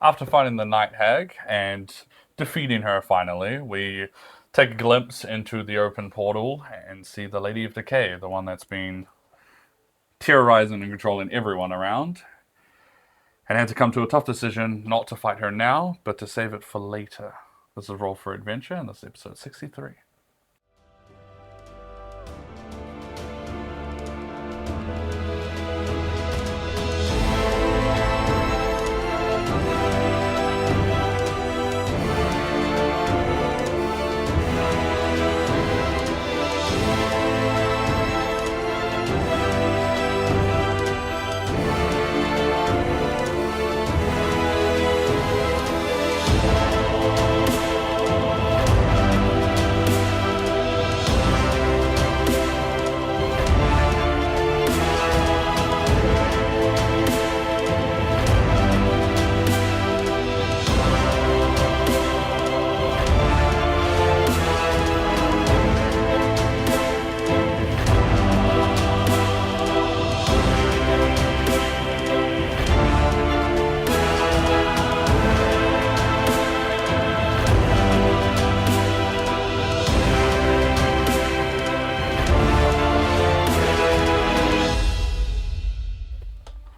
After fighting the Night Hag and defeating her finally, we take a glimpse into the open portal and see the Lady of Decay, the one that's been terrorizing and controlling everyone around, and had to come to a tough decision not to fight her now, but to save it for later. This is Roll for Adventure, and this is episode 63.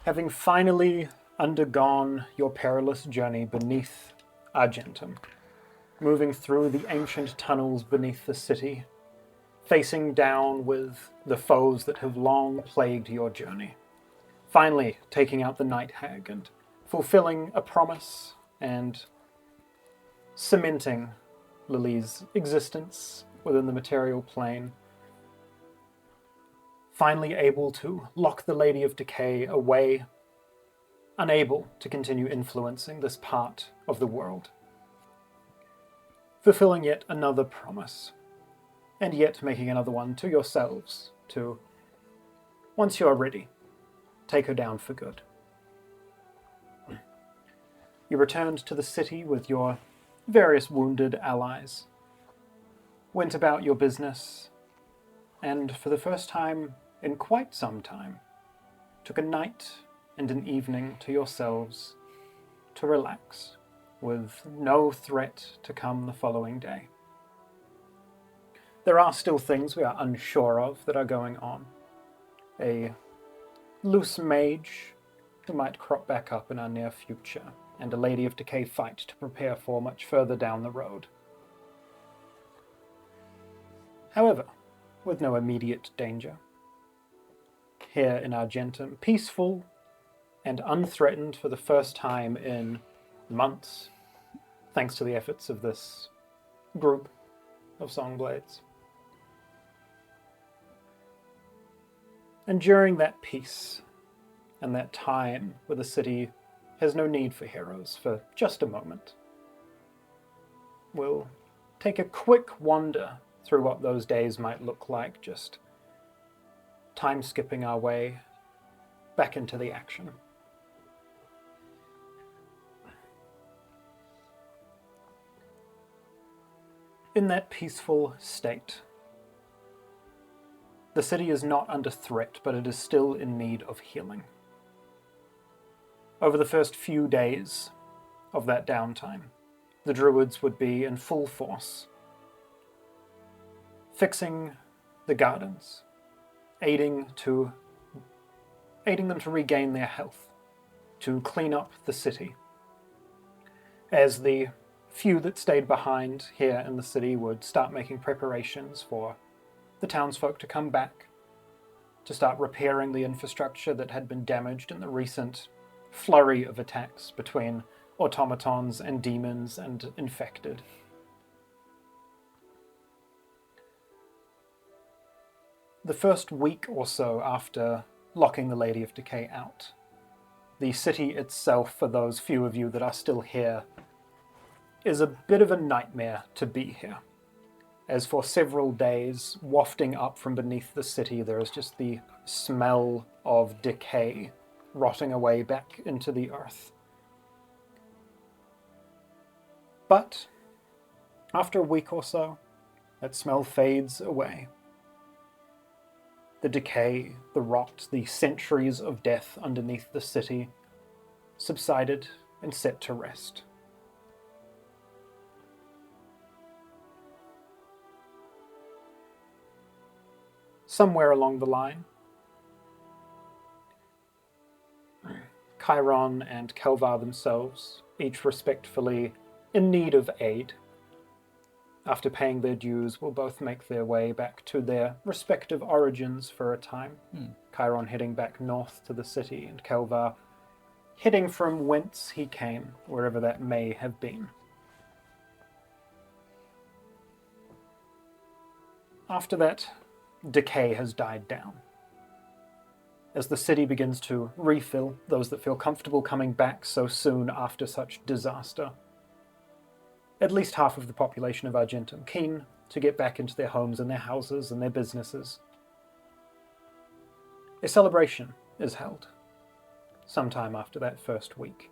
Having finally undergone your perilous journey beneath Argentum, moving through the ancient tunnels beneath the city, facing down with the foes that have long plagued your journey, finally taking out the Night Hag and fulfilling a promise and cementing Lily's existence within the material plane, finally able to lock the Lady of Decay away, unable to continue influencing this part of the world. Fulfilling yet another promise, and yet making another one to yourselves to, once you are ready, take her down for good. You returned to the city with your various wounded allies, went about your business, and for the first time in quite some time, took a night and an evening to yourselves to relax, with no threat to come the following day. There are still things we are unsure of that are going on. A loose mage who might crop back up in our near future, and a Lady of Decay fight to prepare for much further down the road. However, with no immediate danger. Here in Argentum, peaceful and unthreatened for the first time in months, thanks to the efforts of this group of SongBlades. And during that peace and that time where the city has no need for heroes for just a moment, we'll take a quick wander through what those days might look like, just time skipping our way back into the action. In that peaceful state, the city is not under threat, but it is still in need of healing. Over the first few days of that downtime, the druids would be in full force, fixing the gardens, aiding them to regain their health, to clean up the city. As the few that stayed behind here in the city would start making preparations for the townsfolk to come back, to start repairing the infrastructure that had been damaged in the recent flurry of attacks between automatons and demons and infected. The first week or so after locking the Lady of Decay out, the city itself, for those few of you that are still here, is a bit of a nightmare to be here. As for several days, wafting up from beneath the city, there is just the smell of decay rotting away back into the earth. But after a week or so, that smell fades away. The decay, the rot, the centuries of death underneath the city subsided and set to rest. Somewhere along the line, Chiron and Kelvar themselves, each respectfully in need of aid, after paying their dues, will both make their way back to their respective origins for a time. Chiron heading back north to the city, and Kelvar heading from whence he came, wherever that may have been. After that, decay has died down. As the city begins to refill those that feel comfortable coming back so soon after such disaster, at least half of the population of Argentum keen to get back into their homes and their houses and their businesses. A celebration is held sometime after that first week.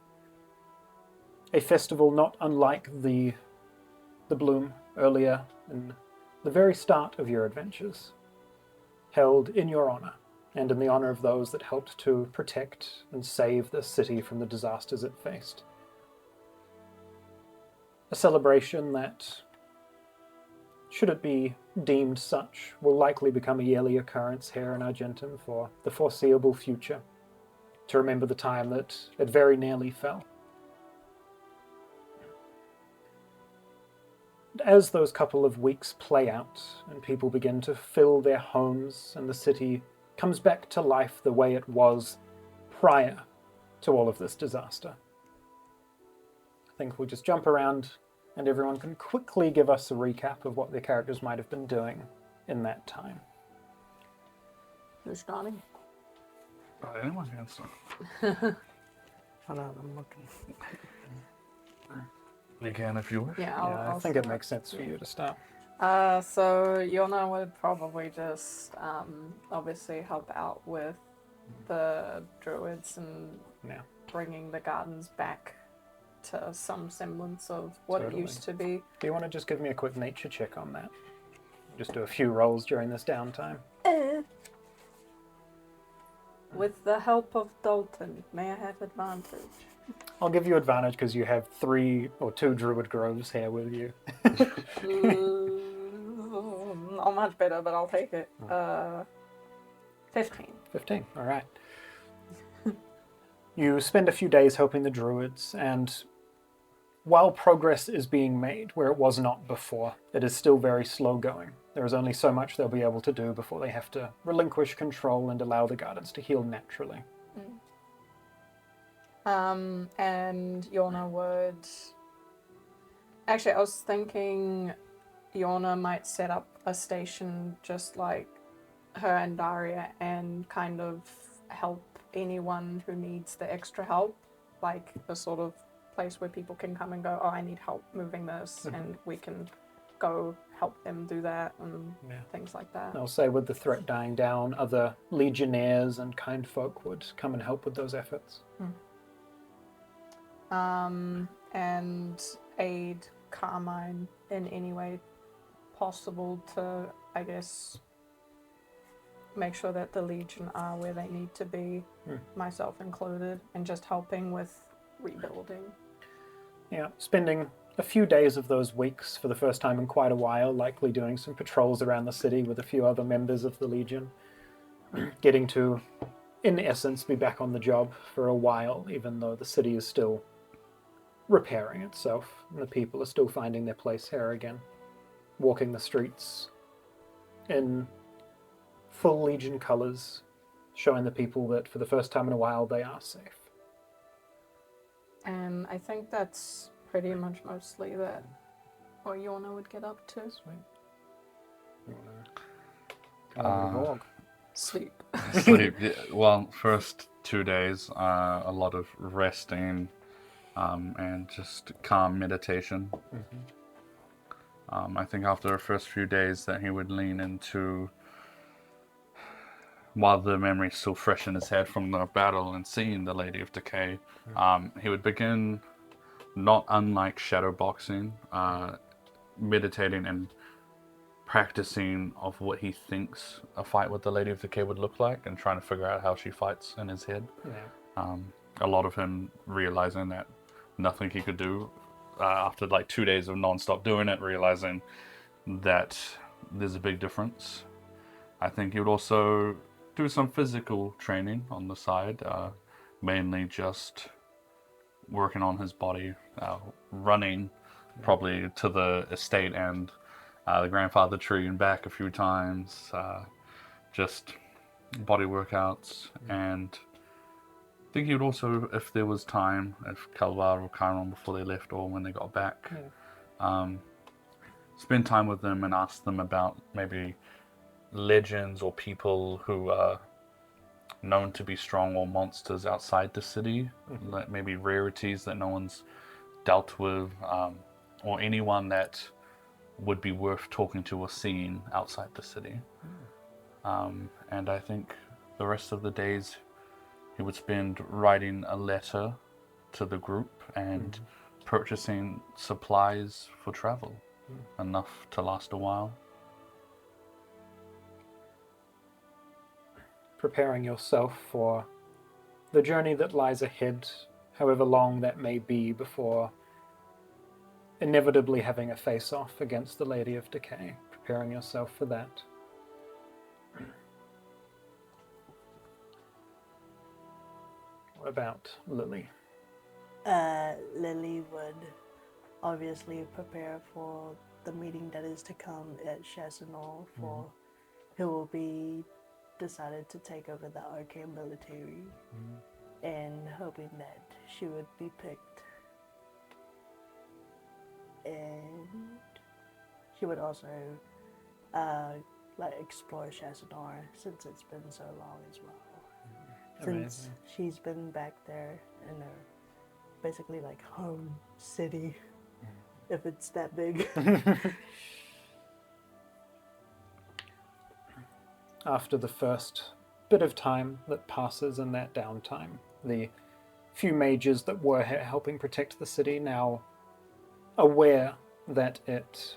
A festival not unlike the bloom earlier in the very start of your adventures, held in your honor and in the honor of those that helped to protect and save the city from the disasters it faced. A celebration that, should it be deemed such, will likely become a yearly occurrence here in Argentum for the foreseeable future, to remember the time that it very nearly fell. As those couple of weeks play out and people begin to fill their homes and the city comes back to life the way it was prior to all of this disaster, I think we'll just jump around and everyone can quickly give us a recap of what their characters might have been doing in that time. Who's starting? Anyone can start. Hold on, I'm looking. You can if you wish. Yeah, I I'll think it start. makes sense for you to start. So Yorna would probably just obviously help out with the druids and Yeah. bringing the gardens back to some semblance of what Totally. it used to be. Do you want to just give me a quick nature check on that? Just do a few rolls during this downtime. With the help of Dalton, may I have advantage? I'll give you advantage because you have 3 or 2 druid groves here with you. Not much better, but I'll take it. 15. 15, all right. You spend a few days helping the druids, and while progress is being made where it was not before, it is still very slow going. There is only so much they'll be able to do before they have to relinquish control and allow the gardens to heal naturally. And Yorna would... Actually, I was thinking Yorna might set up a station just like her and Daria and kind of help anyone who needs the extra help. Like a sort of place where people can come and go, oh, I need help moving this, and we can go help them do that and things like that. I'll say with the threat dying down, other legionnaires and kind folk would come and help with those efforts. And aid Carmine in any way possible to, I guess, make sure that the Legion are where they need to be, myself included, and just helping with rebuilding. Yeah, spending a few days of those weeks for the first time in quite a while, likely doing some patrols around the city with a few other members of the Legion, getting to, in essence, be back on the job for a while, even though the city is still repairing itself, and the people are still finding their place here again, walking the streets in full Legion colours, showing the people that for the first time in a while they are safe. And I think that's pretty much mostly that what Yorna would get up to. Sweet. You wanna go over to Vorg? Sleep. Sleep. Yeah, well, first 2 days, a lot of resting and just calm meditation. I think after the first few days that he would lean into, while the memory's still fresh in his head from the battle and seeing the Lady of Decay, he would begin, not unlike shadow boxing, meditating and practicing of what he thinks a fight with the Lady of Decay would look like, and trying to figure out how she fights in his head. A lot of him realizing that nothing he could do after like 2 days of non-stop doing it, realizing that there's a big difference. I think he would also do some physical training on the side, mainly just working on his body, running probably to the estate and the grandfather tree and back a few times, just body workouts. And I think he would also, if there was time, if Kalvar or Chiron before they left or when they got back, spend time with them and ask them about maybe legends or people who are known to be strong or monsters outside the city, like maybe rarities that no one's dealt with, or anyone that would be worth talking to or seeing outside the city. And I think the rest of the days he would spend writing a letter to the group and purchasing supplies for travel, enough to last a while. Preparing yourself for the journey that lies ahead, however long that may be, before inevitably having a face-off against the Lady of Decay. Preparing yourself for that. What about Lily? Lily would obviously prepare for the meeting that is to come at Chassenor, for who will be decided to take over the arcane military, and hoping that she would be picked. And she would also explore Chassenor, since it's been so long as well. Since she's been back there in her basically like home city, if it's that big. After the first bit of time that passes in that downtime, the few mages that were helping protect the city, now aware that it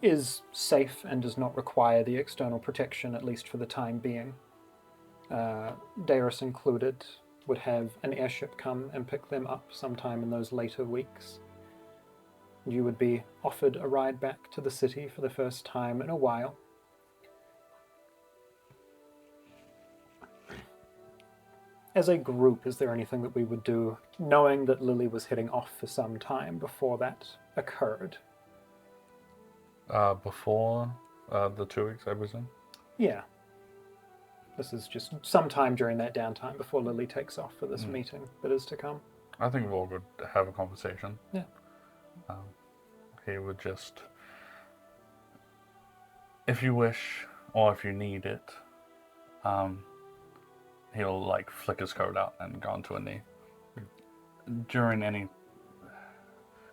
is safe and does not require the external protection, at least for the time being, Darius included, would have an airship come and pick them up sometime in those later weeks. You would be offered a ride back to the city for the first time in a while. As a group, is there anything that we would do, knowing that Lily was heading off for some time before that occurred? Before the 2 weeks, I presume? Yeah. This is just sometime during that downtime before Lily takes off for this meeting that is to come. I think Vorg would have a conversation. Yeah. He would just, if you wish, or if you need it, he'll like flick his coat out and go onto a knee. During any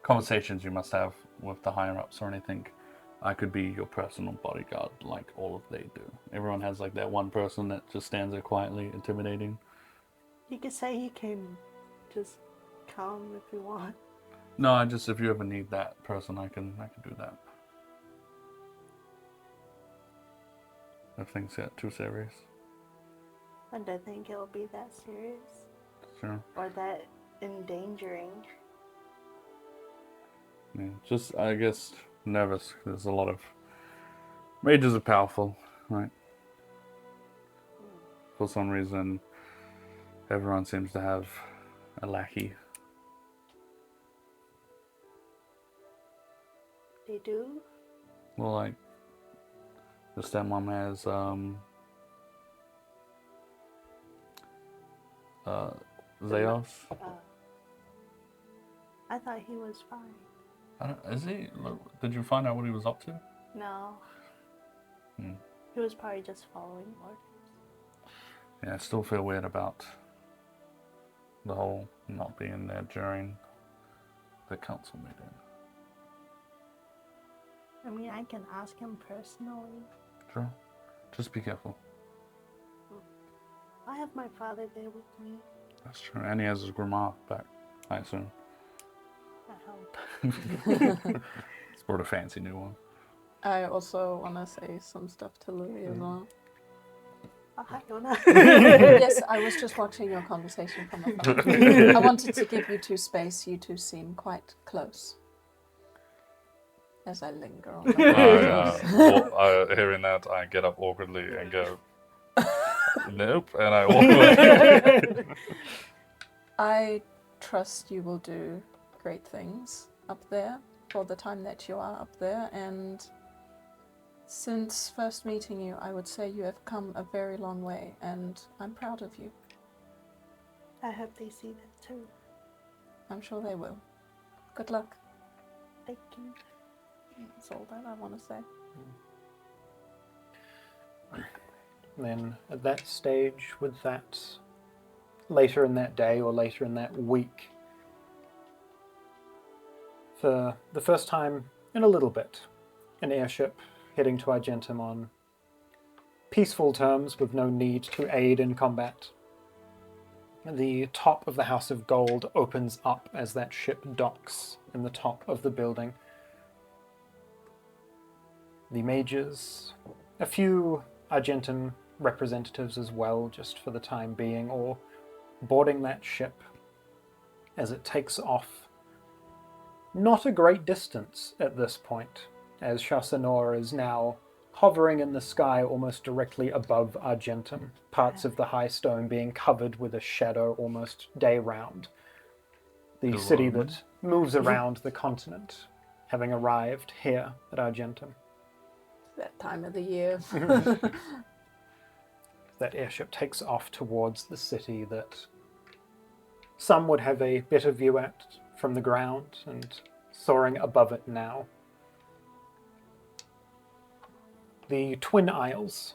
conversations you must have with the higher ups or anything, I could be your personal bodyguard like all of they do. Everyone has like that one person that just stands there quietly, intimidating. You could say you can just come if you want. No, if you ever need that person, I can do that. If things get too serious. I don't think it'll be that serious. Sure. Or that endangering. Yeah, just, I guess, nervous. There's a lot of... Mages are powerful, right? For some reason, everyone seems to have a lackey. They do? Well, like, the stepmom has, Zeos. I thought he was fine. Is he? Did you find out what he was up to? No. He was probably just following orders. Yeah, I still feel weird about the whole not being there during the council meeting. I mean, I can ask him personally. Sure. Just be careful. I have my father there with me. That's true. And he has his grandma back, I assume. That helps. Sport a fancy new one. I also want to say some stuff to Lily as well. Hi, Yorna. Yes, I was just watching your conversation from afar. I wanted to give you two space. You two seem quite close. As I linger on Hearing that, I get up awkwardly and go, nope, and I walk away. I trust you will do great things up there for the time that you are up there, and since first meeting you, I would say you have come a very long way, and I'm proud of you. I hope they see that too. I'm sure they will. Good luck. Thank you. That's all that I want to say. Then at that stage, with that, later in that day or later in that week, for the first time in a little bit, an airship heading to Argentum on peaceful terms with no need to aid in combat. The top of the House of Gold opens up as that ship docks in the top of the building. The mages, a few Argentum representatives as well, just for the time being, or boarding that ship as it takes off. Not a great distance at this point, as Chassanor is now hovering in the sky almost directly above Argentum, parts of the high stone being covered with a shadow almost day round. The city that moves around the continent, having arrived here at Argentum. That time of the year. That airship takes off towards the city that some would have a better view at from the ground, and soaring above it now. The Twin Isles,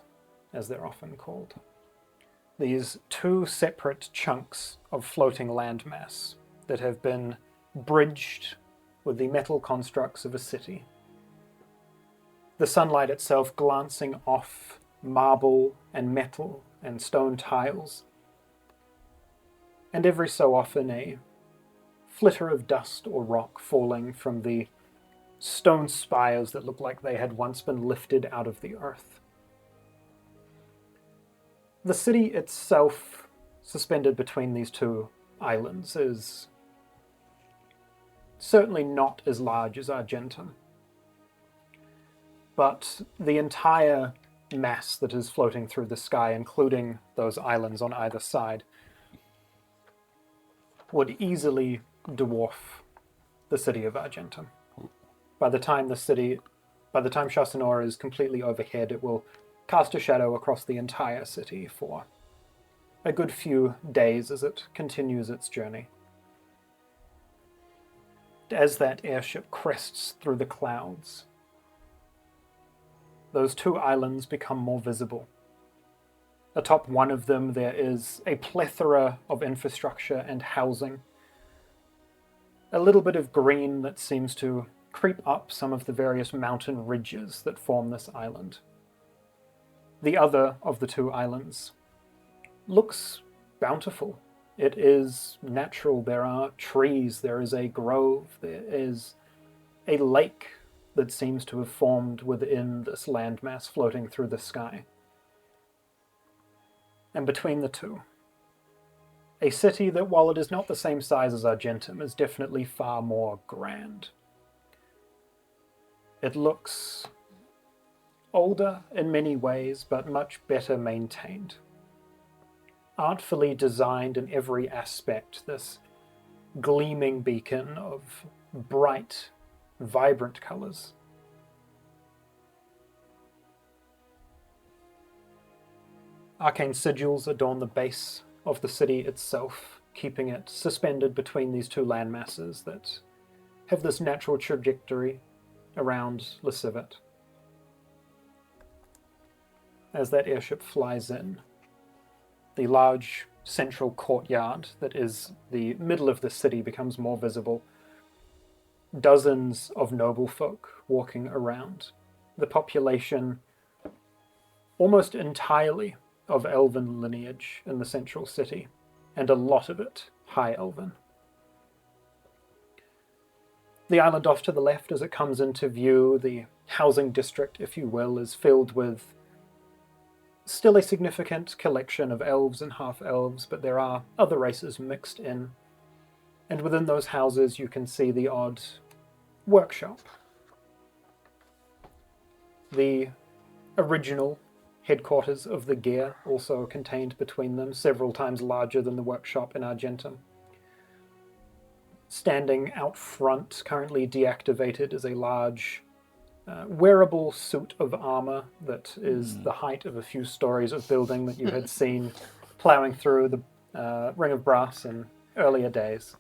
as they're often called. These two separate chunks of floating landmass that have been bridged with the metal constructs of a city. The sunlight itself glancing off marble and metal and stone tiles, and every so often a flitter of dust or rock falling from the stone spires that look like they had once been lifted out of the earth. The city itself, suspended between these two islands, is certainly not as large as Argentum. But the entire mass that is floating through the sky, including those islands on either side, would easily dwarf the city of Argentum. By the time Chassanor is completely overhead, it will cast a shadow across the entire city for a good few days as it continues its journey. As that airship crests through the clouds, those two islands become more visible. Atop one of them, there is a plethora of infrastructure and housing. A little bit of green that seems to creep up some of the various mountain ridges that form this island. The other of the two islands looks bountiful. It is natural. There are trees, there is a grove, there is a lake that seems to have formed within this landmass floating through the sky. And between the two, a city that, while it is not the same size as Argentum, is definitely far more grand. It looks older in many ways, but much better maintained. Artfully designed in every aspect, this gleaming beacon of bright, vibrant colors. Arcane sigils adorn the base of the city itself, keeping it suspended between these two landmasses that have this natural trajectory around Lecivet. As that airship flies in, the large central courtyard that is the middle of the city becomes more visible. Dozens of noble folk walking around. The population almost entirely of elven lineage in the central city, and a lot of it high elven. The island off to the left, as it comes into view, the housing district, if you will, is filled with Still a significant collection of elves and half-elves, but there are other races mixed in. And within those houses you can see the odd workshop. The original headquarters of the gear also contained between them, several times larger than the workshop in Argentum. Standing out front, currently deactivated, is a large wearable suit of armor that is the height of a few stories of building that you had seen plowing through the Ring of Brass in earlier days.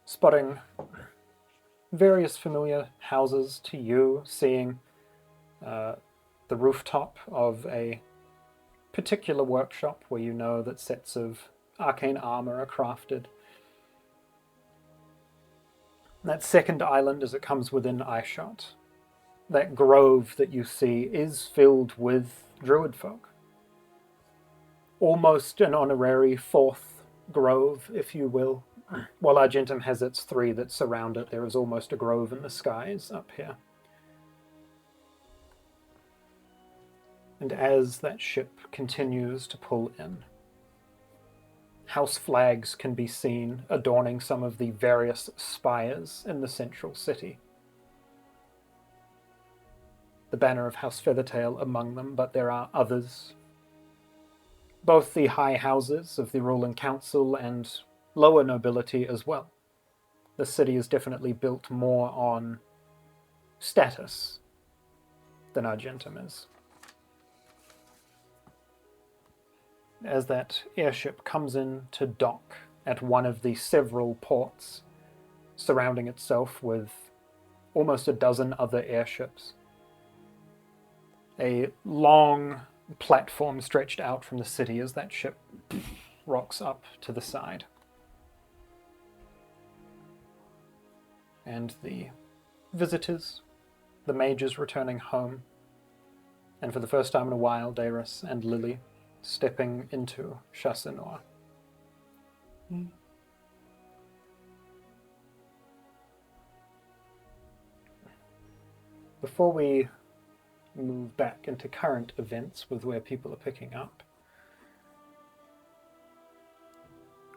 Spotting various familiar houses to you, seeing the rooftop of a particular workshop where you know that sets of arcane armor are crafted. That second island, as it comes within eyeshot, that grove that you see is filled with druid folk. Almost an honorary fourth grove, if you will. While Argentum has its 3 that surround it, there is almost a grove in the skies up here. And as that ship continues to pull in, house flags can be seen adorning some of the various spires in the central city. The banner of House Feathertail among them, but there are others. Both the high houses of the ruling council and lower nobility as well. The city is definitely built more on status than Argentum is. As that airship comes in to dock at one of the several ports surrounding itself with almost a dozen other airships, a long platform stretched out from the city as that ship rocks up to the side. And the visitors, the mages returning home, and for the first time in a while, Darius and Lily stepping into Chassenor. Before we move back into current events with where people are picking up,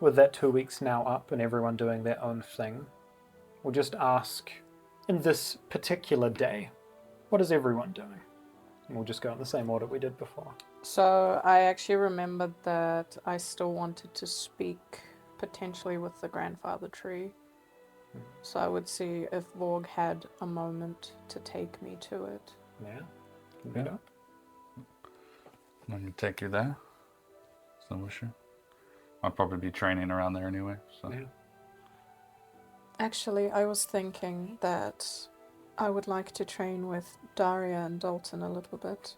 with that 2 weeks now up and everyone doing their own thing, we'll just ask, in this particular day, what is everyone doing? And we'll just go in the same order we did before. So I actually remembered that I still wanted to speak potentially with the grandfather tree. So I would see if Vorg had a moment to take me to it. Yeah. Can we go? I can take you there. It's no issue. I'll probably be training around there anyway. So. Yeah. Actually, I was thinking that I would like to train with Daria and Dalton a little bit.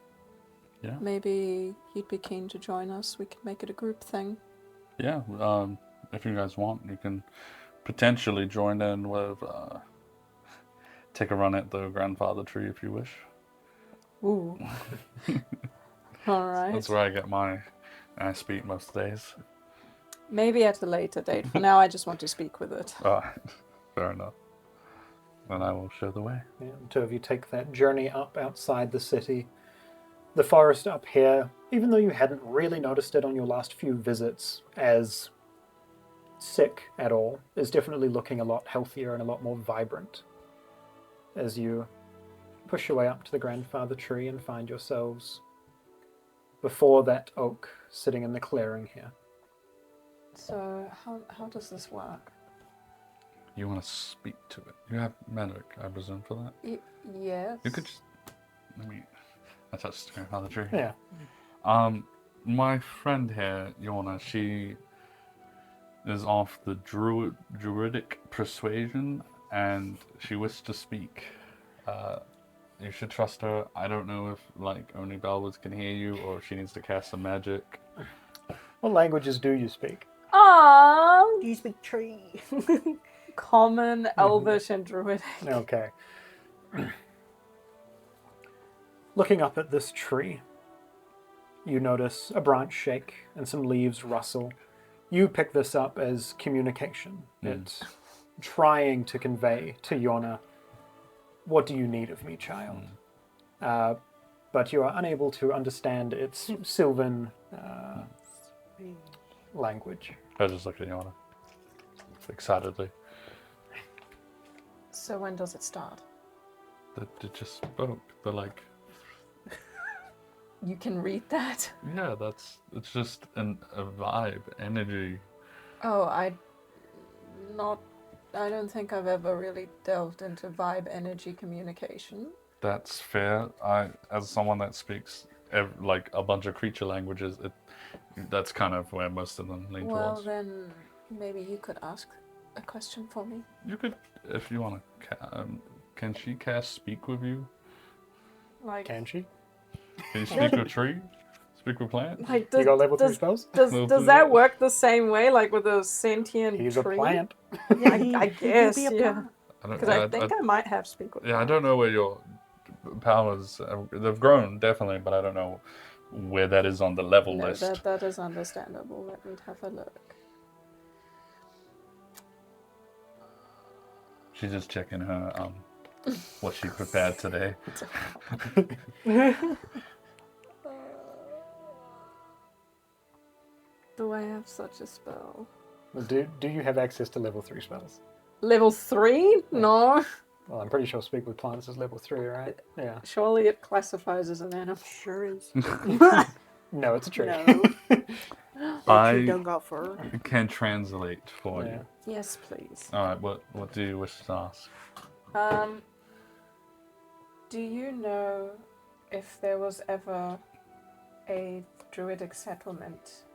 Yeah. Maybe he'd be keen to join us. We could make it a group thing. Yeah. If you guys want, you can potentially join in with take a run at the grandfather tree if you wish. Ooh. All right. That's where I get I speak most days. Maybe at a later date. For now, I just want to speak with it. Fair enough. Then I will show the way. Yeah, the 2 of you take that journey up outside the city. The forest up here, even though you hadn't really noticed it on your last few visits as sick at all, is definitely looking a lot healthier and a lot more vibrant as you push your way up to the grandfather tree and find yourselves before that oak sitting in the clearing here. So, how does this work? You want to speak to it. You have magic, I presume, for that? Yes. You could just... I touched the grandfather tree. Yeah. My friend here, Yorna, she is off the druidic persuasion, and she wished to speak. You should trust her. I don't know if, only Bellwoods can hear you, or if she needs to cast some magic. What languages do you speak? Aww. Do you speak tree? Common, Elvish, and Druidic. Okay. Looking up at this tree, you notice a branch shake and some leaves rustle. You pick this up as communication. It's trying to convey to Yorna, what do you need of me, child? but you are unable to understand its Sylvan language. I just looked at Yorna excitedly. So when does it start? It just spoke. They're like, You can read that? yeah, it's just a vibe, energy. Oh, I don't think I've ever really delved into vibe energy communication. That's fair. As someone that speaks like a bunch of creature languages, that's kind of where most of them lean Well, towards. then maybe you could ask a question for me. You could, if you want to. Can she cast speak with you? Like, Can she? Can you speak with tree? Speak with plant? like You got level 3 spells? does that work the same way, like with a sentient He's tree? a plant. I guess, He could be a yeah. plant. Because I think I might have speak with. Yeah, I don't know where your powers. They've grown definitely, but I don't know where that is on the level No, list. that is understandable. Let me have a look. She's just checking her what she prepared today. Do I have such a spell? Do you have access to level 3 spells? Level 3? No. Well, I'm pretty sure Speak with Plants is level 3, right? Yeah. Surely it classifies as an animal. Sure is. No, it's a tree. No. That tree don't got fur. Can translate for Yeah. you. Yes, please. All right, what do you wish to ask? Do you know if there was ever a druidic settlement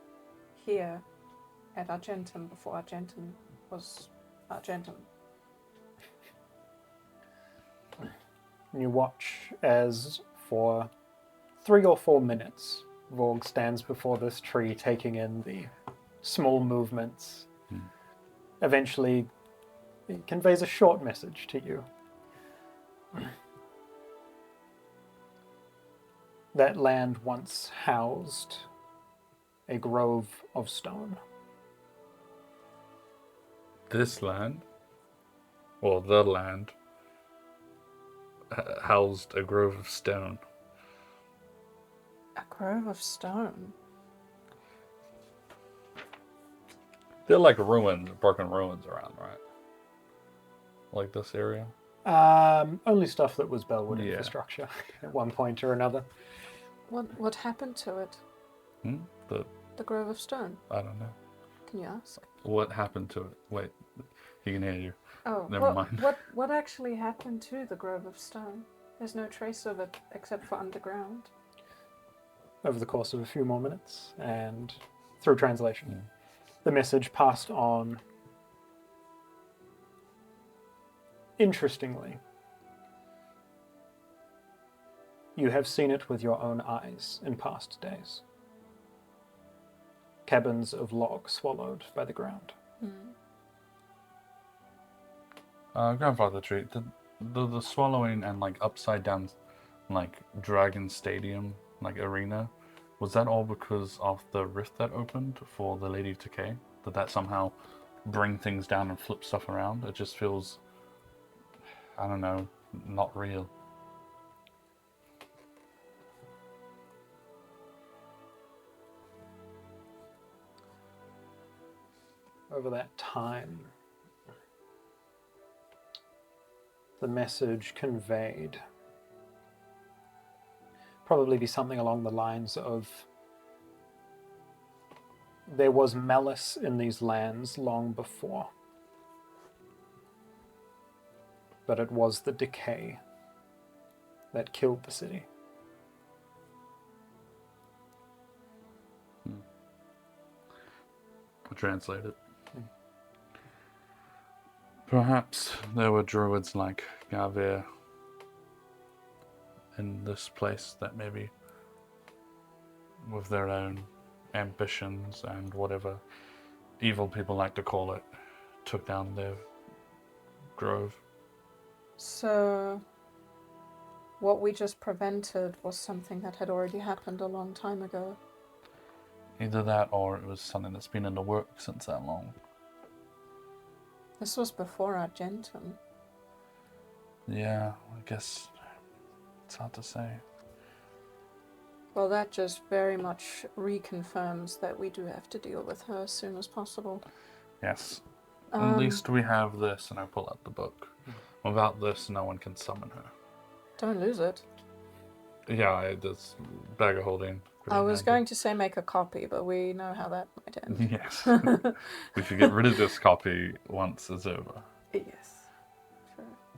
here at Argentum before Argentum was Argentum? You watch as for 3 or 4 minutes, Vorg stands before this tree taking in the small movements. Eventually, it conveys a short message to you. That land once housed a grove of stone. This land, or the land, housed a grove of stone. A grove of stone? They're like ruins, broken ruins around, right? Like this area. Only stuff that was Bellwood Yeah. infrastructure at one point or another. What happened to it? The grove of stone? I don't know. Can you ask? What happened to it? Wait, he can hear you. Oh, Never mind. What actually happened to the grove of stone? There's no trace of it except for underground. Over the course of a few more minutes and through translation, the message passed on. Interestingly, you have seen it with your own eyes in past days. Cabins of log swallowed by the ground. Grandfather Tree, the swallowing and like upside down, like Dragon Stadium, like arena, was that all because of the rift that opened for the Lady of Decay? Did that somehow bring things down and flip stuff around? It just feels, I don't know, not real. Over that time, the message conveyed probably be something along the lines of, there was malice in these lands long before, but it was the decay that killed the city. I'll translate it. Perhaps there were druids like Gavir in this place that maybe, with their own ambitions and whatever evil people like to call it, took down their grove. So, what we just prevented was something that had already happened a long time ago. Either that or it was something that's been in the works since that long. This was before Argentum. Yeah, I guess it's hard to say. Well, that just very much reconfirms that we do have to deal with her as soon as possible. Yes. At least we have this, and I pull out the book. Without this, no one can summon her. Don't lose it. Yeah, this bag of holding. I was going to say make a copy, but we know how that might end. Yes. We should get rid of this copy once it's over. Yes.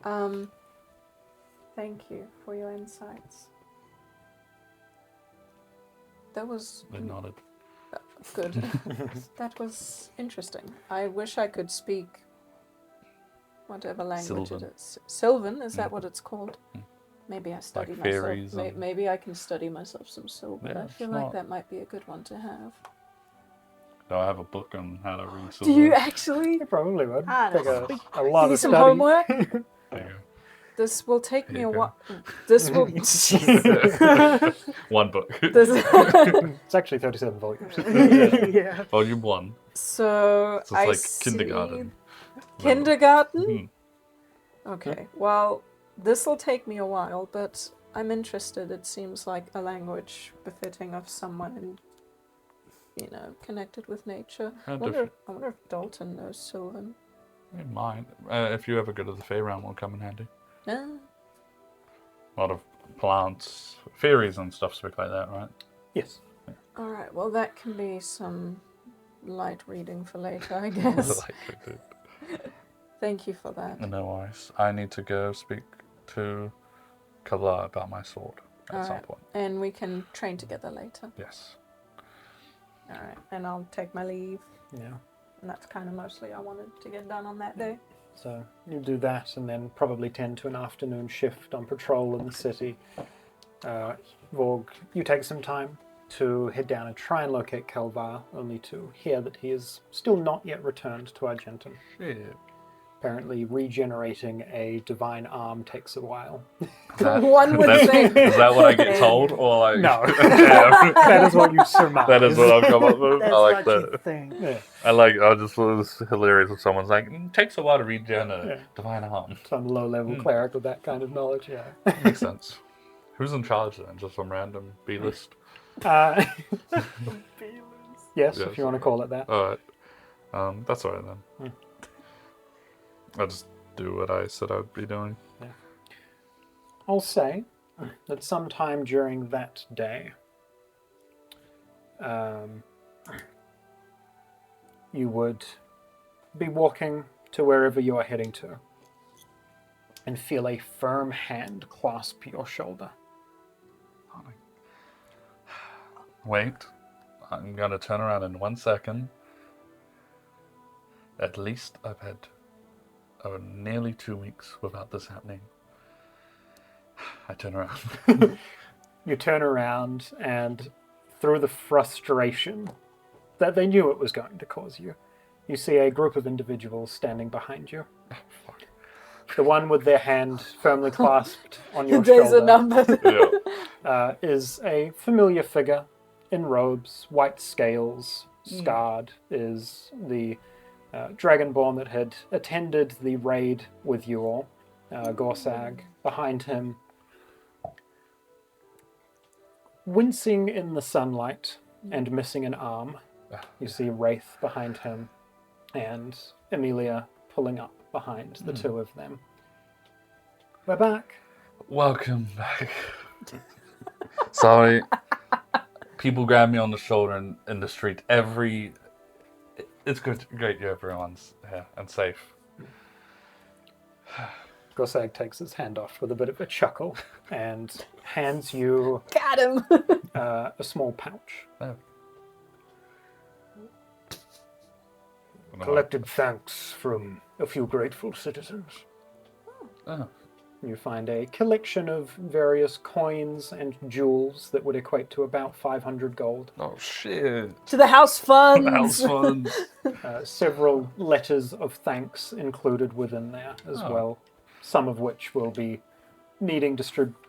Sure. Thank you for your insights. That was They nodded. good. That was interesting. I wish I could speak whatever language Sylvan. it is. Sylvan, is that what it's called? Maybe I study Like myself. fairies and- Maybe I can study myself some Sylvan. Yeah, I feel it's like not- that might be a good one to have. Do I have a book on how to read Do Sylvan? you actually? You probably would. Ah, Take that's a lot Give me of some study. homework? There you go. This will take me Here a you go. while. This will. One book. This... It's actually 37 volumes. yeah. Volume 1. So It's I like see... kindergarten. Kindergarten? Mhm. Okay. Well, this will take me a while, but I'm interested. It seems like a language befitting of someone in, connected with nature. How I different. wonder if Dalton knows Sylvan. It might. If you ever go to the Fey Realm, will come in handy. Ah, A lot of plants, fairies and stuff speak like that, right? Yes. all right. Well, that can be some light reading for later, I guess. Thank you for that. No worries. I need to go speak to Kala about my sword at some Alright. point. And we can train together later. Yes. All right. And I'll take my leave. Yeah. And that's kind of mostly I wanted to get done on that day. So you do that and then probably tend to an afternoon shift on patrol in the city. Vorg, you take some time to head down and try and locate Kelvar, only to hear that he is still not yet returned to Argentum. Shit. Apparently regenerating a divine arm takes a while. One would think. Is that what I get told? Or like, No. Yeah, That is what you surmise. that is what I've come up with. That's I like what you that. think. Yeah. I just thought it was hilarious if someone's like, takes a while to regen a Yeah. divine arm. Some low-level cleric with that kind of knowledge, yeah. Makes sense. Who's in charge then? Just some random B list? Yes, Yes. if you want to call it that. Alright. That's alright then. I'll just do what I said I'd be doing. I'll say that sometime during that day, you would be walking to wherever you are heading to and feel a firm hand clasp your shoulder. Wait. I'm gonna turn around in 1 second. At least I've had nearly 2 weeks without this happening. I turn around. You turn around and through the frustration that they knew it was going to cause you, you see a group of individuals standing behind you. The one with their hand firmly clasped on your Days shoulder are numbered. Yeah. is a familiar figure in robes, white scales, scarred, is the dragonborn that had attended the raid with you all, Gorsag. Behind him, wincing in the sunlight and missing an arm, you see Wraith behind him and Emilia pulling up behind the two of them. We're back. Welcome back. Sorry. People grab me on the shoulder in the street it's great everyone's here and safe. Gorsag takes his hand off with a bit of a chuckle and hands you Got him. a small pouch. Oh. Collected thanks from a few grateful citizens. Oh. You find a collection of various coins and jewels that would equate to about 500 gold. Oh shit. To the house funds. House funds. Several letters of thanks included within there as well, some of which will be needing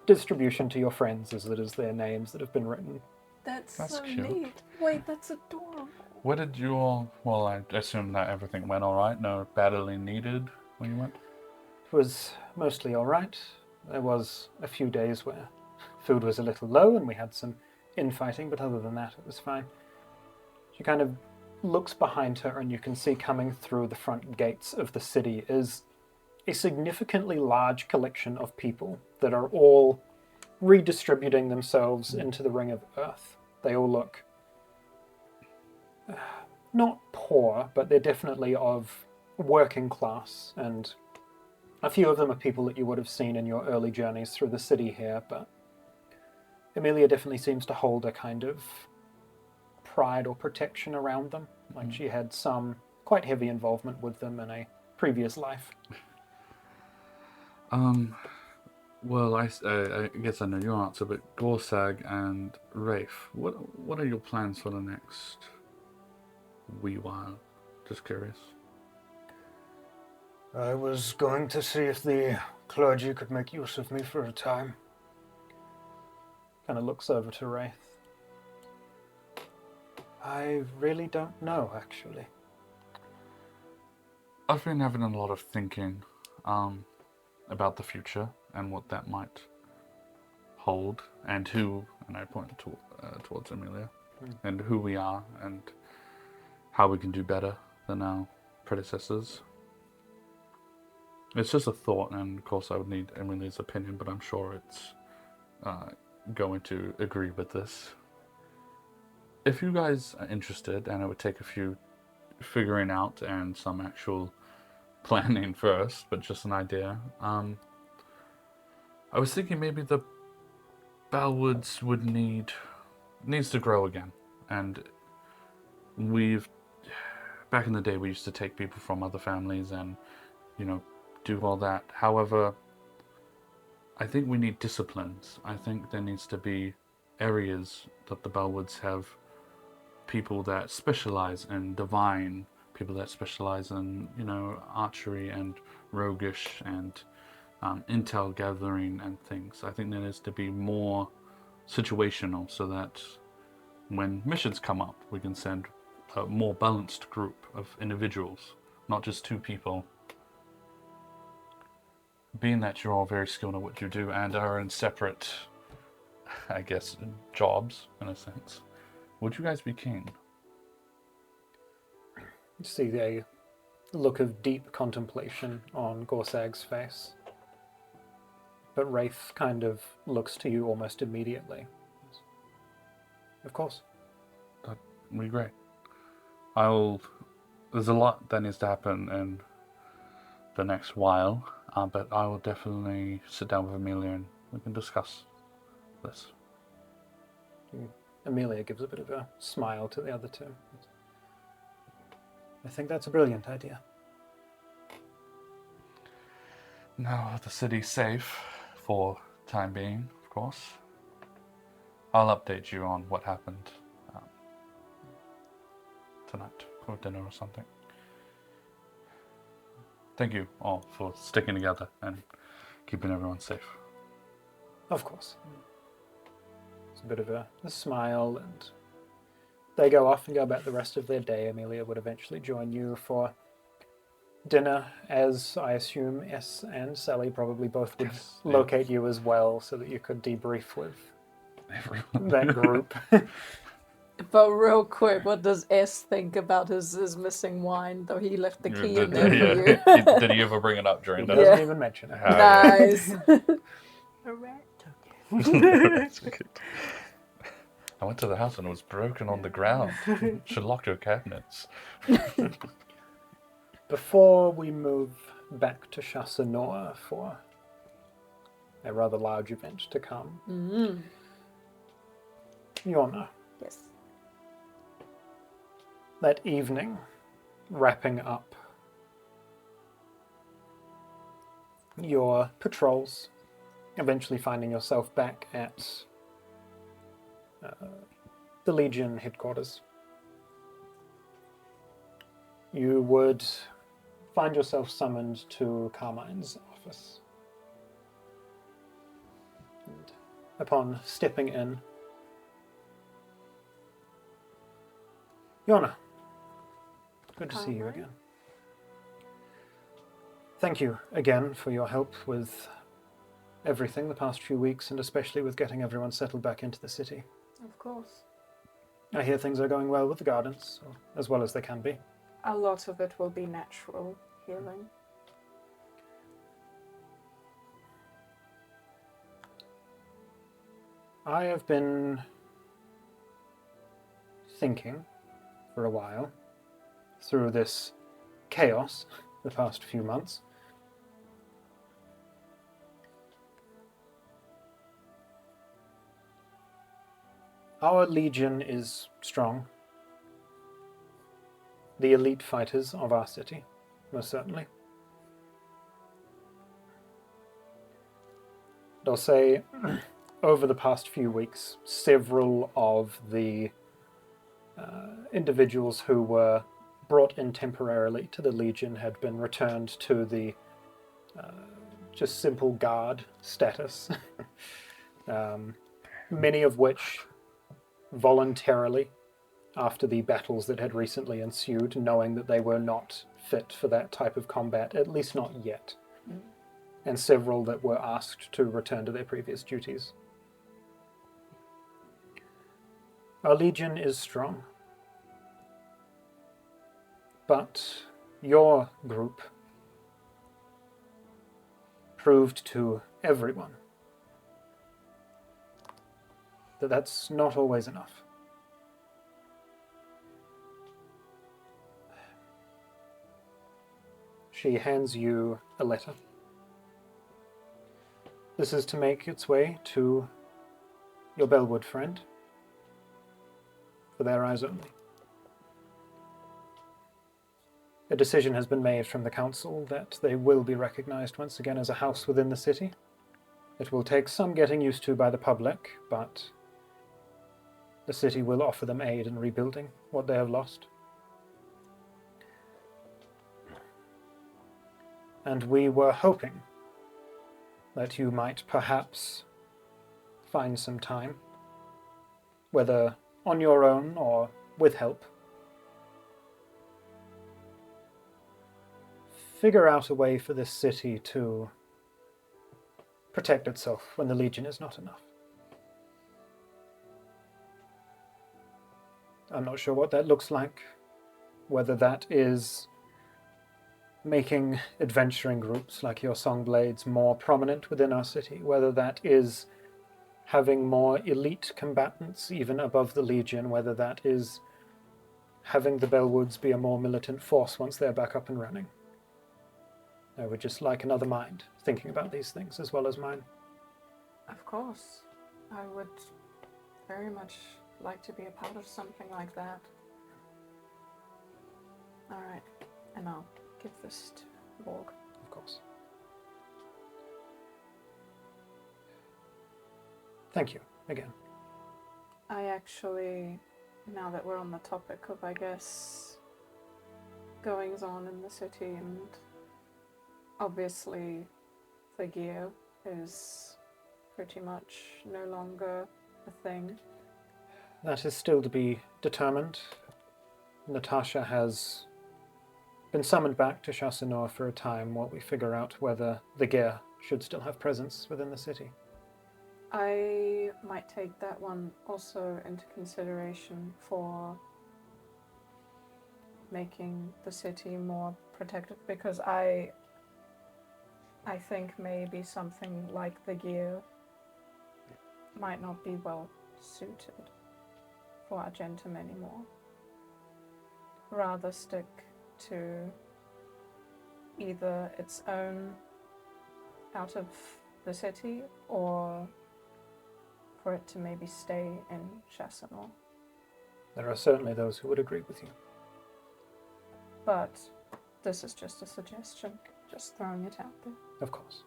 distribution to your friends, as it is their names that have been written. That's That's so cute. neat. Wait, that's adorable. What did you all... Well, I assume that everything went alright. No battling needed when you went? It was mostly all right. There was a few days where food was a little low and we had some infighting, but other than that, it was fine. She kind of looks behind her, and you can see coming through the front gates of the city is a significantly large collection of people that are all redistributing themselves into the ring of earth. They all look not poor, but they're definitely of working class, and a few of them are people that you would have seen in your early journeys through the city here, but Amelia definitely seems to hold a kind of pride or protection around them, like she had some quite heavy involvement with them in a previous life. Well, I guess I know your answer, but Gorsag and Rafe, what are your plans for the next wee while? Just curious. I was going to see if the clergy could make use of me for a time. Kind of looks over to Wraith. I really don't know, actually. I've been having a lot of thinking about the future and what that might hold, and who, and I point towards Amelia, and who we are, and how we can do better than our predecessors. It's just a thought, and of course I would need Amelia's opinion, but I'm sure it's going to agree with this. If you guys are interested, and it would take a few figuring out and some actual planning first, but just an idea, I was thinking maybe the Bellwoods needs to grow again, and back in the day we used to take people from other families and, do all that. However, I think we need disciplines. I think there needs to be areas that the Bellwoods have people that specialize in divine, people that specialize in, archery and roguish and intel gathering and things. I think there needs to be more situational so that when missions come up, we can send a more balanced group of individuals, not just two people. Being that you're all very skilled at what you do and are in separate, I guess, jobs, in a sense, would you guys be keen? You see a look of deep contemplation on Gorsag's face. But Wraith kind of looks to you almost immediately. Of course. That'd be great. There's a lot that needs to happen in the next while, but I will definitely sit down with Amelia and we can discuss this. Amelia gives a bit of a smile to the other two. I think that's a brilliant idea. Now the city's safe for time being, of course. I'll update you on what happened tonight for dinner or something. Thank you all for sticking together and keeping everyone safe. Of course. It's a bit of a smile, and they go off and go about the rest of their day. Amelia would eventually join you for dinner, as I assume S and Sally probably both would locate you as well, so that you could debrief with Everyone. that group. But real quick, what does S think about his missing wine? Though he left the key in there for you. Did he ever bring it up during He that? doesn't even mention it. Nice. A rat took it. That's good. I went to the house and it was broken on the ground. Should lock your cabinets. Before we move back to Chassanore for a rather large event to come, Yorna, Yes. that evening, wrapping up your patrols, eventually finding yourself back at the Legion headquarters, you would find yourself summoned to Carmine's office. And upon stepping in, Yorna, good to see you again. Thank you again for your help with everything the past few weeks, and especially with getting everyone settled back into the city. Of course. I hear things are going well with the gardens, or as well as they can be. A lot of it will be natural healing. I have been thinking for a while through this chaos the past few months. Our legion is strong. The elite fighters of our city, most certainly. And I'll say, over the past few weeks, several of the individuals who were brought in temporarily to the Legion had been returned to the just simple guard status. Many of which voluntarily, after the battles that had recently ensued, knowing that they were not fit for that type of combat, at least not yet. And several that were asked to return to their previous duties. Our Legion is strong. But your group proved to everyone that that's not always enough. She hands you a letter. This is to make its way to your Bellwood friend, for their eyes only. A decision has been made from the council that they will be recognized once again as a house within the city. It will take some getting used to by the public, but the city will offer them aid in rebuilding what they have lost. And we were hoping that you might perhaps find some time, whether on your own or with help, figure out a way for this city to protect itself when the Legion is not enough. I'm not sure what that looks like, whether that is making adventuring groups like your SongBlades more prominent within our city, whether that is having more elite combatants even above the Legion, whether that is having the Bellwoods be a more militant force once they're back up and running. I would just like another mind thinking about these things as well as mine. Of course. I would very much like to be a part of something like that. Alright, and I'll give this to Vorg. Of course. Thank you again. I actually, now that we're on the topic of, I guess, goings on in the city, and obviously the gear is pretty much no longer a thing. That is still to be determined. Natasha has been summoned back to Chassenor for a time while we figure out whether the gear should still have presence within the city. I might take that one also into consideration for making the city more protected, because I think maybe something like the gear might not be well suited for Argentum anymore. Rather stick to either its own out of the city, or for it to maybe stay in Chassenor. There are certainly those who would agree with you. But this is just a suggestion, just throwing it out there. Of course.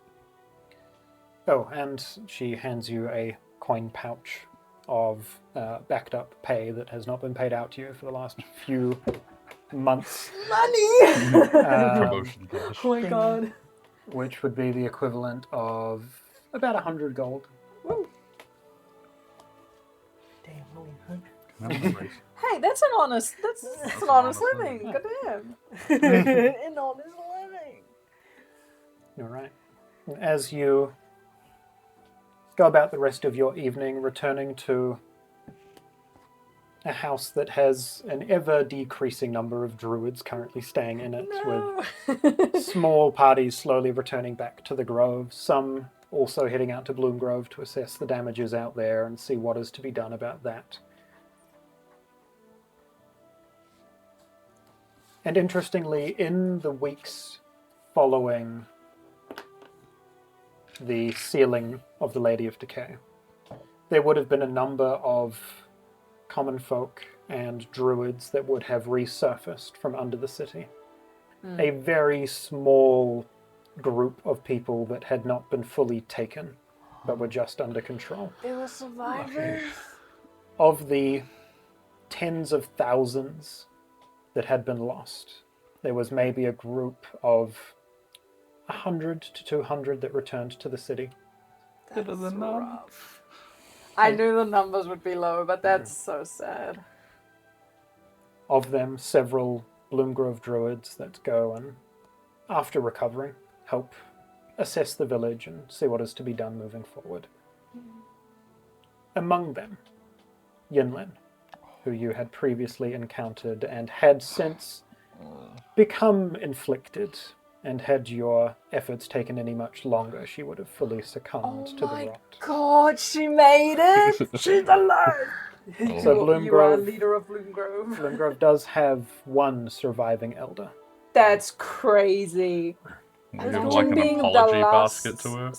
Oh, and she hands you a coin pouch of backed up pay that has not been paid out to you for the last few months. Money! Promotion cash. Oh my god. Which would be the equivalent of about 100 gold. Damn, only 100. Hey, that's an honest living. Goddamn. An honest living. All right. As you go about the rest of your evening, returning to a house that has an ever-decreasing number of druids currently staying in it, with small parties slowly returning back to the grove, some also heading out to Bloom Grove to assess the damages out there and see what is to be done about that. And interestingly, in the weeks following the sealing of the Lady of Decay, there would have been a number of common folk and druids that would have resurfaced from under the city. A very small group of people that had not been fully taken, but were just under control. There were survivors. Of the tens of thousands that had been lost, there was maybe a group of 100 to 200 that returned to the city. That's rough. I knew the numbers would be low, but that's so sad. Of them, several Bloomgrove druids that go and, after recovering, help assess the village and see what is to be done moving forward. Among them, Yinlin, who you had previously encountered and had since become inflicted, and had your efforts taken any much longer, she would have fully succumbed to the rot. God, she made it! She's alive! So You are a Bloomgrove, leader of Bloomgrove. Bloomgrove does have one surviving elder. That's crazy. Give like Imagine an being the apology last basket to her.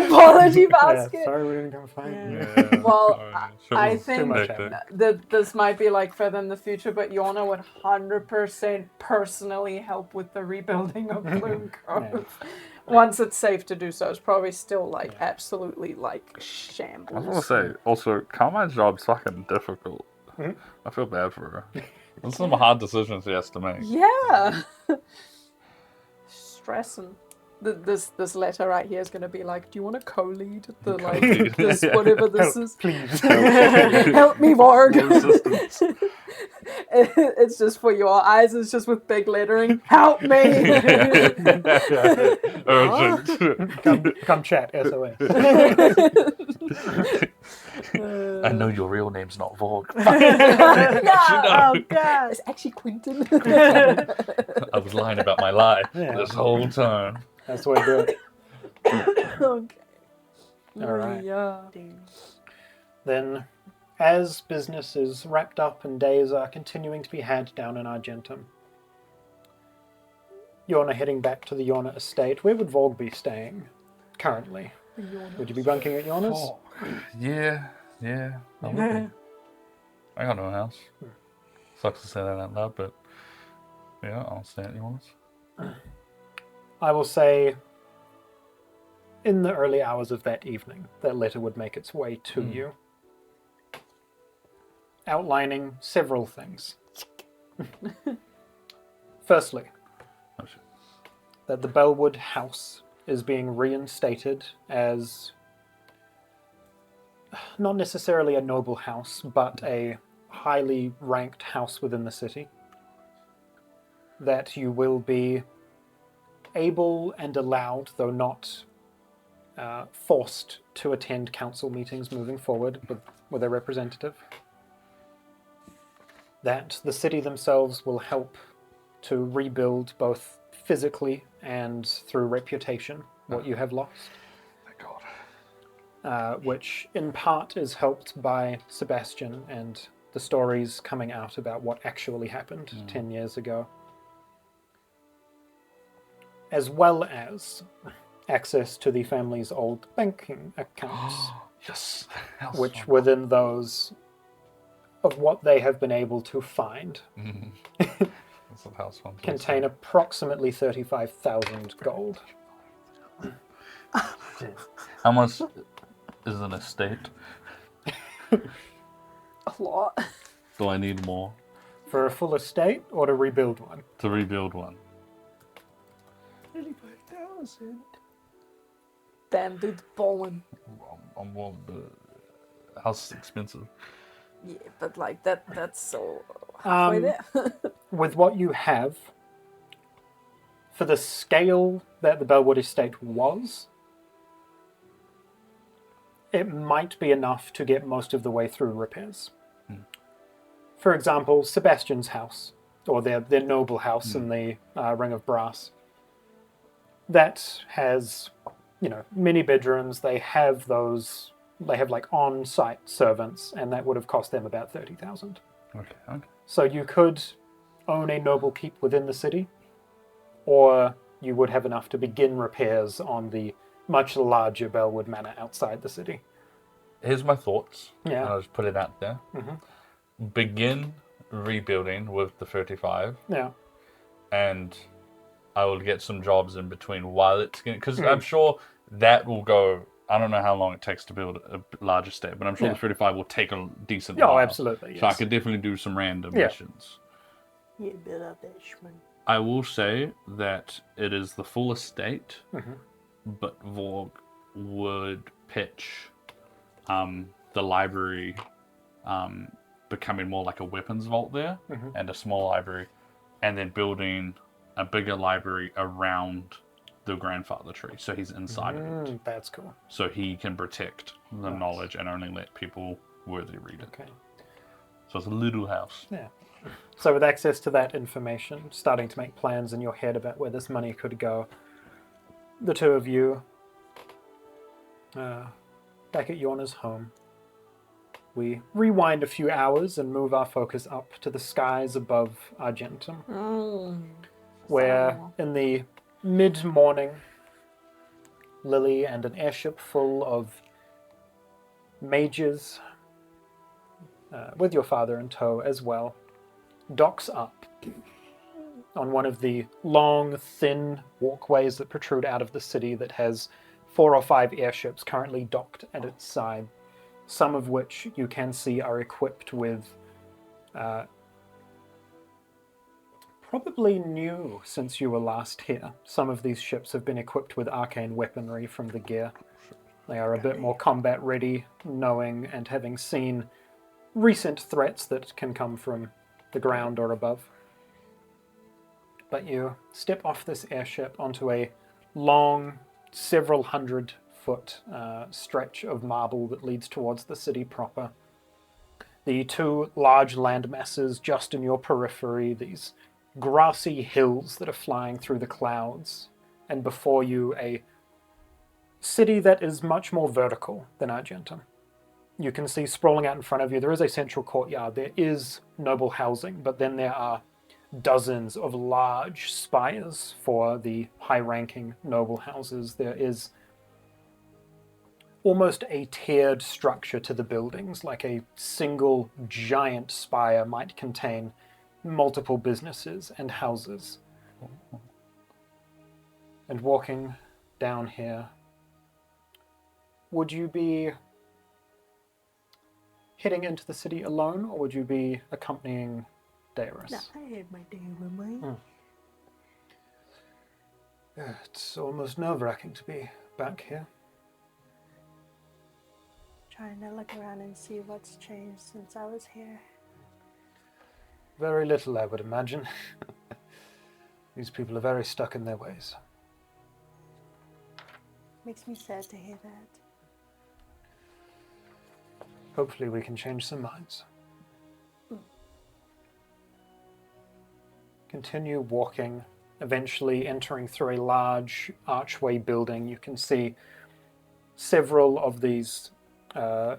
Apology basket. Sorry we didn't come fight. Yeah, Well, sorry. She I was think Too much addicted. that this might be like further in the future, but Yorna would 100% personally help with the rebuilding of Bloom Grove. Once it's safe to do so. It's probably still like absolutely like I was shambles. gonna say, also, Carmine's job's fucking difficult. I feel bad for her. There's some hard decisions she has to make. Yeah. Stressing. This letter right here is going to be like, do you want to co-lead the like this whatever this is? Please. Help me, Vorg. No assistance. It's just for your eyes. It's just with big lettering. Help me. Urgent. Come chat, SOS. I know your real name's not Vorg. Oh God! It's actually Quentin. I was lying about my lie this whole time. That's the way to do it. Okay. All right. Yeah. Then, as business is wrapped up and days are continuing to be had down in Argentum, Yorna heading back to the Yorna estate. Where would Vorg be staying currently? Would you be bunking at Yorna's? Oh, yeah. I would be. I got no house. Sucks to say that out loud, but yeah, I'll stay at yours. I will say, in the early hours of that evening, that letter would make its way to you, outlining several things. Firstly, that the Bellwood House is being reinstated as not necessarily a noble house, but a highly ranked house within the city. That you will be able and allowed, though not forced, to attend council meetings moving forward with a representative. That the city themselves will help to rebuild both physically and through reputation what you have lost. Thank God. Which in part is helped by Sebastian and the stories coming out about what actually happened 10 years ago. As well as access to the family's old banking accounts, Yes. which within those of what they have been able to find That's what house funds contain approximately 35,000 gold. How much is an estate? A lot. Do I need more For a full estate or to rebuild one? to rebuild one? 35,000. Damn, dude's balling. I'm well, the house is expensive. Yeah, but like that's so halfway there. With what you have, for the scale that the Bellwood estate was, it might be enough to get most of the way through repairs. for example, Sebastian's house, or their noble house in the Ring of Brass. That has, many bedrooms. They have like on-site servants, and that would have cost them about 30,000. Okay. So you could own a noble keep within the city, or you would have enough to begin repairs on the much larger Bellwood Manor outside the city. Here's my thoughts. Yeah. And I'll just put it out there. Begin rebuilding with the 35. Yeah. And I will get some jobs in between while it's getting... Because I'm sure that will go... I don't know how long it takes to build a larger estate, but I'm sure the 35 will take a decent while. Oh, absolutely, yes. So I could definitely do some random missions. Yeah, build up that shman. I will say that it is the full estate, but Vorg would pitch the library becoming more like a weapons vault there, and a small library, and then building a bigger library around the grandfather tree, so he's inside of it. That's cool. So he can protect the knowledge and only let people worthy read it. Okay. So it's a little house. Yeah. So with access to that information, starting to make plans in your head about where this money could go, the two of you, back at Yorna's home, we rewind a few hours and move our focus up to the skies above Argentum, where in the mid-morning, Lily and an airship full of mages, with your father in tow as well, docks up on one of the long, thin walkways that protrude out of the city that has 4 or 5 airships currently docked at its side, some of which you can see are equipped with probably new since you were last here. Some of these ships have been equipped with arcane weaponry from the gear. They are a bit more combat ready, knowing and having seen recent threats that can come from the ground or above. But you step off this airship onto a long, several 100-foot stretch of marble that leads towards the city proper. The 2 large land masses just in your periphery, these grassy hills that are flying through the clouds, and before you a city that is much more vertical than Argentum. You can see sprawling out in front of you, there is a central courtyard, there is noble housing, but then there are dozens of large spires for the high-ranking noble houses. There is almost a tiered structure to the buildings, like a single giant spire might contain multiple businesses and houses. And walking down here, would you be heading into the city alone, or would you be accompanying Darius? No, I had my day with mine. It's almost nerve-wracking to be back here. Trying to look around and see what's changed since I was here. Very little, I would imagine. These people are very stuck in their ways. Makes me sad to hear that. Hopefully we can change some minds. Continue walking, eventually entering through a large archway building. You can see several of these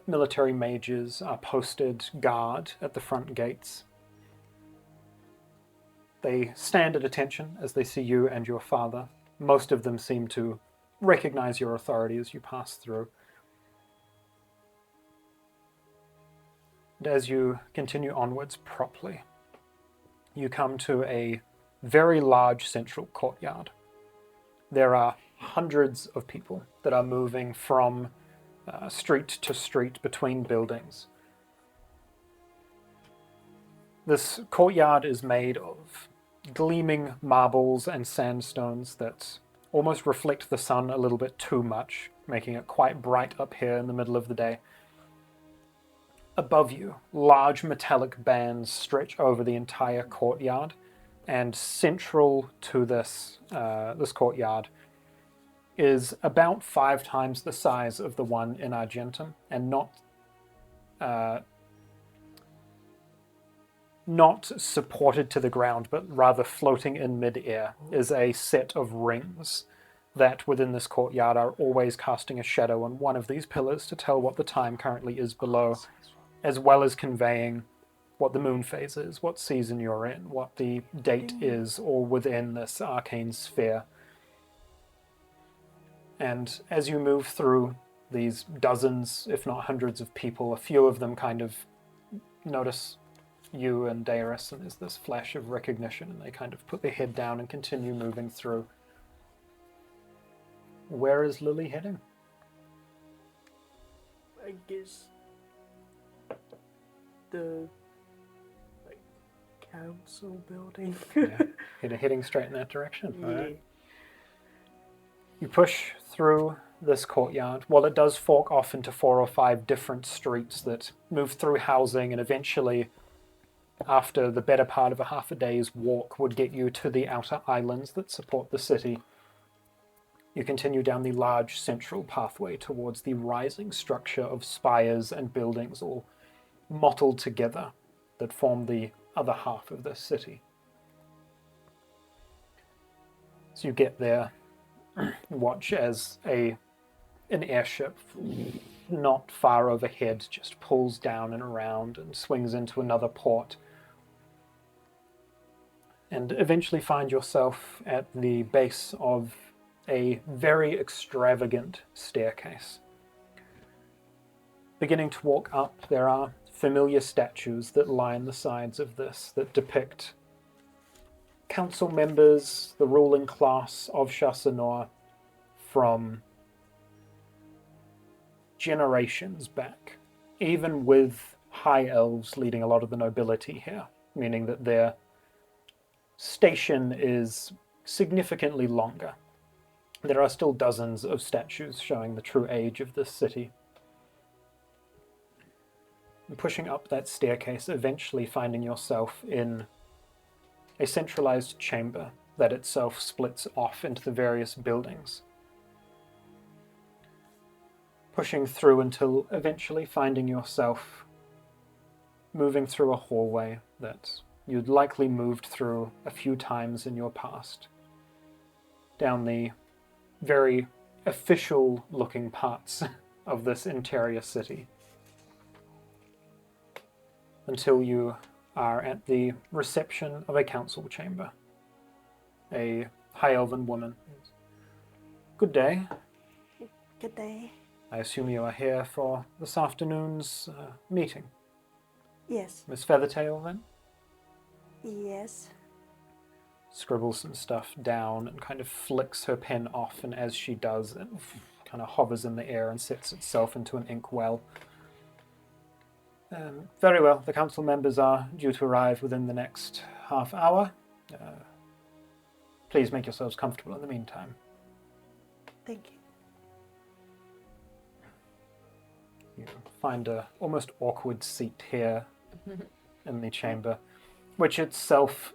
military mages are posted guard at the front gates. They stand at attention as they see you and your father. Most of them seem to recognize your authority as you pass through. And as you continue onwards properly, you come to a very large central courtyard. There are hundreds of people that are moving from street to street between buildings. This courtyard is made of gleaming marbles and sandstones that almost reflect the sun a little bit too much, making it quite bright up here in the middle of the day. Above you, large metallic bands stretch over the entire courtyard, and central to this courtyard is about 5 times the size of the one in not supported to the ground, but rather floating in mid-air, is a set of rings that within this courtyard are always casting a shadow on one of these pillars to tell what the time currently is below, as well as conveying what the moon phase is, what season you're in, what the date is, or within this arcane sphere. And as you move through these dozens, if not hundreds of people, a few of them kind of notice you and Dairis, and there's this flash of recognition, and they kind of put their head down and continue moving through. Where is Lily heading? I guess the council building. Yeah, heading straight in that direction. Yeah. All right. You push through this courtyard. Well, it does fork off into 4 or 5 different streets that move through housing, and eventually, after the better part of a half a day's walk, would get you to the outer islands that support the city. You continue down the large central pathway towards the rising structure of spires and buildings all mottled together that form the other half of this city. So you get there, watch as an airship not far overhead just pulls down and around and swings into another port, and eventually find yourself at the base of a very extravagant staircase. Beginning to walk up, there are familiar statues that line the sides of this that depict council members, the ruling class of Chassanor from generations back, even with high elves leading a lot of the nobility here, meaning that their station is significantly longer. There are still dozens of statues showing the true age of this city. And pushing up that staircase, eventually finding yourself in a centralized chamber that itself splits off into the various buildings. Pushing through until eventually finding yourself moving through a hallway that you'd likely moved through a few times in your past, down the very official looking parts of this interior city, until you are at the reception of a council chamber. A high elven woman. Good day. Good day. I assume you are here for this afternoon's meeting. Yes. Miss Feathertail, then? Yes. Scribbles some stuff down and kind of flicks her pen off, and as she does, it kind of hovers in the air and sets itself into an inkwell. Very well. The council members are due to arrive within the next half hour. Please make yourselves comfortable in the meantime. Thank you. You find a almost awkward seat here in the chamber, which itself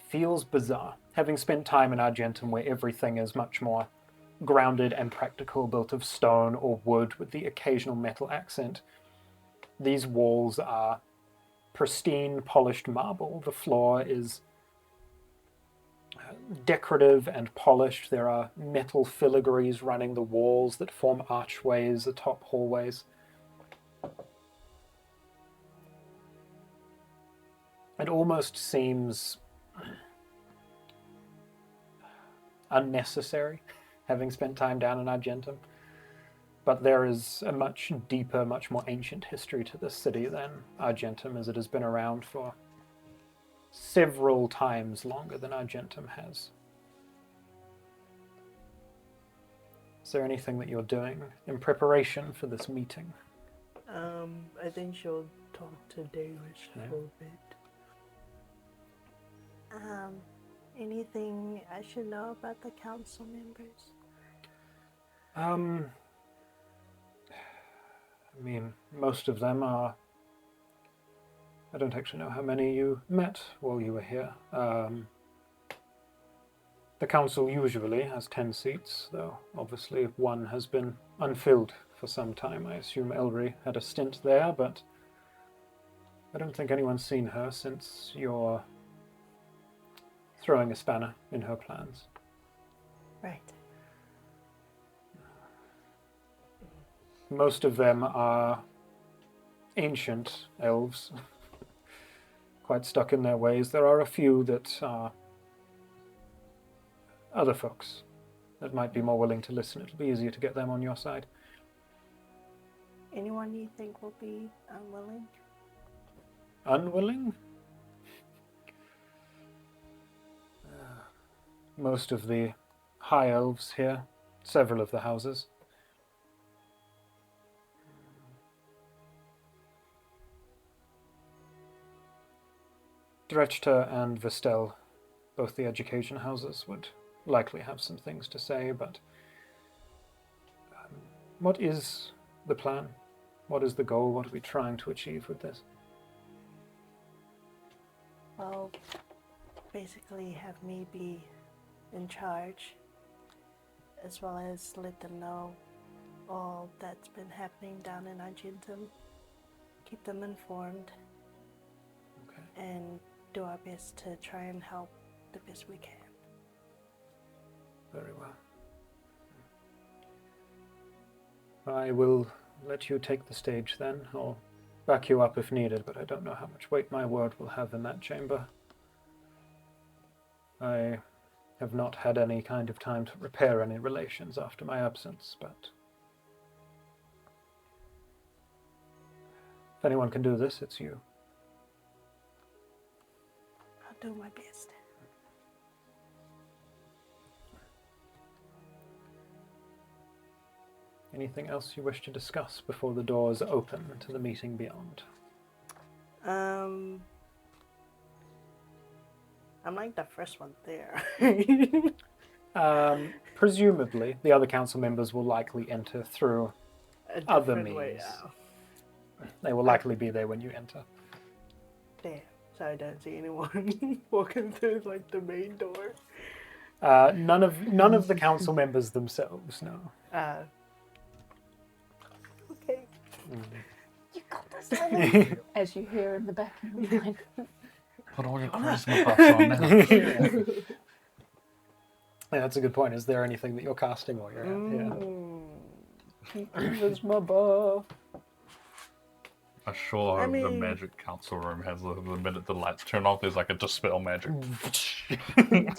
feels bizarre. Having spent time in Argentum where everything is much more grounded and practical, built of stone or wood with the occasional metal accent, these walls are pristine, polished marble. The floor is decorative and polished. There are metal filigrees running the walls that form archways atop hallways. It almost seems unnecessary, having spent time down in Argentum. But there is a much deeper, much more ancient history to this city than Argentum, as it has been around for several times longer than Argentum has. Is there anything that you're doing in preparation for this meeting? I think she'll talk to Darish a little bit. Anything I should know about the council members? I mean, most of them are... I don't actually know how many you met while you were here. The council usually has 10 seats, though obviously one has been unfilled for some time. I assume Elry had a stint there, but I don't think anyone's seen her since you're throwing a spanner in her plans. Right. Most of them are ancient elves, quite stuck in their ways. There are a few that are other folks that might be more willing to listen. It'll be easier to get them on your side. Anyone you think will be unwilling? Unwilling? Most of the high elves here, several of the houses. Drechter and Vestel, both the education houses, would likely have some things to say, but what is the plan? What is the goal? What are we trying to achieve with this? Well, basically have me be in charge, as well as let them know all that's been happening down in Argentum. Keep them informed. Okay. And do our best to try and help the best we can. Very well. I will let you take the stage then. I'll back you up if needed, but I don't know how much weight my word will have in that chamber. I have not had any kind of time to repair any relations after my absence, but if anyone can do this, it's you. I'll do my best. Anything else you wish to discuss before the doors open to the meeting beyond? I'm like the first one there. Presumably, the other council members will likely enter through A other different way means. out. They will likely be there when you enter. Damn. So I don't see anyone walking through like the main door. None of the council members themselves, no. Okay. You got this, Lemon. As you hear in the back of your mind. Put all your charisma buffs on now. Yeah, that's a good point. Is there anything that you're casting while you're out? Charisma buff. I'm sure I the mean- magic council room has the minute the lights turn off, there's like a dispel magic.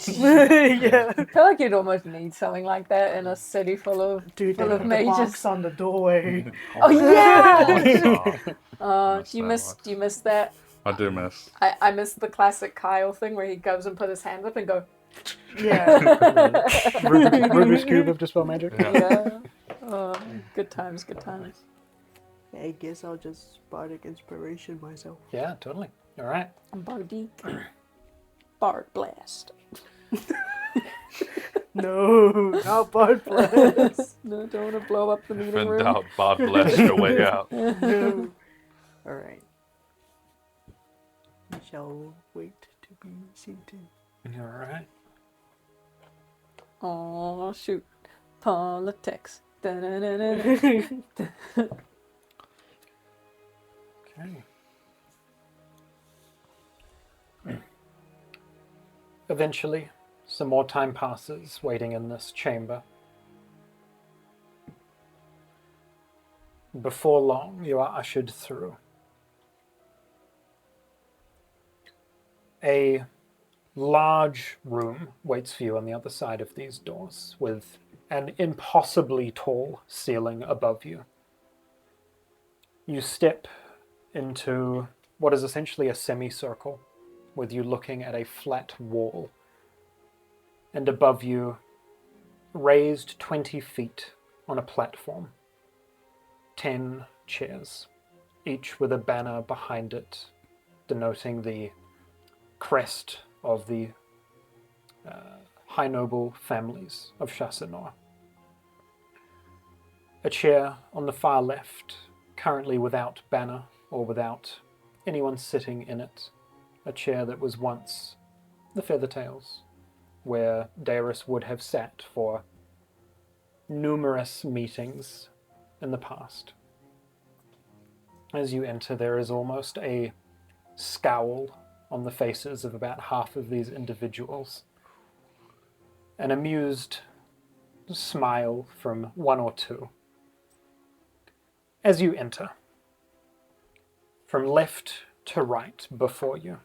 Yeah. I feel like you'd almost need something like that in a city full of Dude, full they of put the mages. box on the doorway. Oh yeah! Missed you that missed one. you missed that. I do miss. I missed the classic Kyle thing where he goes and put his hands up and go. Yeah. Rubik's Cube of Dispel Magic? Yeah. Good times, good times. I guess I'll just bardic inspiration myself. Yeah, totally. All right. Bardic. Bard blast. No, not bard blast. No, don't want to blow up the If meeting in room. doubt, Bard blast your way out. No. Alright. We shall wait to be seated. All right. Oh shoot. Politics. Da-na-na-na-na. Okay. Eventually, some more time passes waiting in this chamber. Before long, you are ushered through. A large room waits for you on the other side of these doors, with an impossibly tall ceiling above you. You step into what is essentially a semicircle, with you looking at a flat wall. And above you, raised 20 feet on a platform, 10 chairs, each with a banner behind it, denoting the crest of the high noble families of Chassenor. A chair on the far left, currently without banner or without anyone sitting in it. A chair that was once the Feathertails, where Darius would have sat for numerous meetings in the past. As you enter, there is almost a scowl on the faces of about half of these individuals. An amused smile from one or two. As you enter, from left to right before you,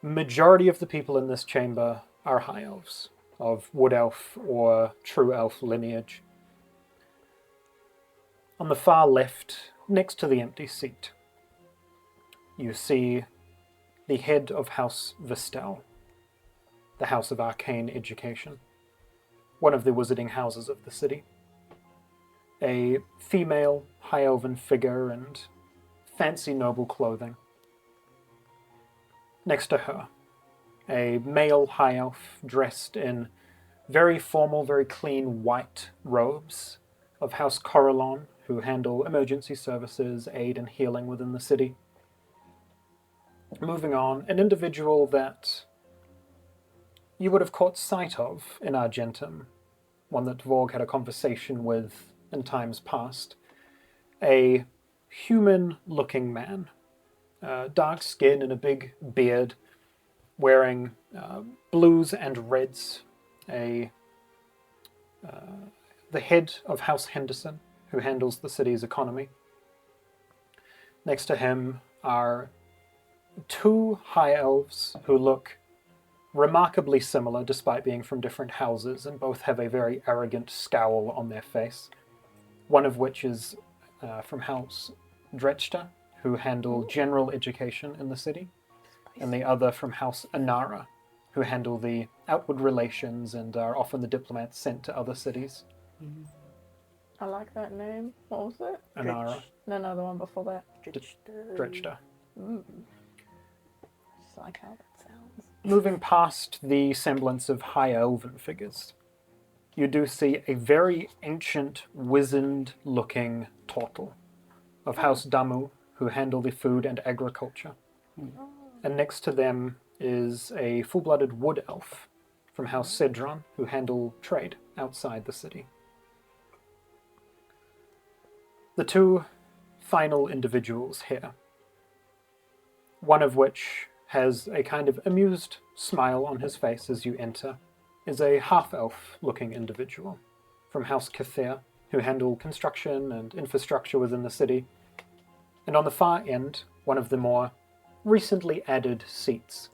majority of the people in this chamber are high elves, of wood elf or true elf lineage. On the far left, next to the empty seat, you see the head of House Vistel, the House of Arcane Education, one of the wizarding houses of the city. A female high elven figure and fancy noble clothing. Next to her, a male high elf dressed in very formal, very clean white robes of House Corallon, who handle emergency services, aid and healing within the city. Moving on, an individual that you would have caught sight of in Argentum, one that Vorg had a conversation with in times past. A human-looking man, dark skin and a big beard, wearing blues and reds. The head of House Henderson, who handles the city's economy. Next to him are two high elves who look remarkably similar despite being from different houses, and both have a very arrogant scowl on their face. One of which is from House Dretchta, who handle general education in the city, and the other from House Anara, who handle the outward relations and are often the diplomats sent to other cities. I like that name. What was it? Anara, No, the one before that. Dretchta. Just like how that sounds. Moving past the semblance of high elven figures, you do see a very ancient, wizened-looking turtle of House Damu, who handle the food and agriculture. And next to them is a full-blooded wood elf from House Cedron, who handle trade outside the city. The two final individuals here, one of which has a kind of amused smile on his face as you enter, is a half-elf looking individual from House Cathir, who handle construction and infrastructure within the city. And on the far end, one of the more recently added seats.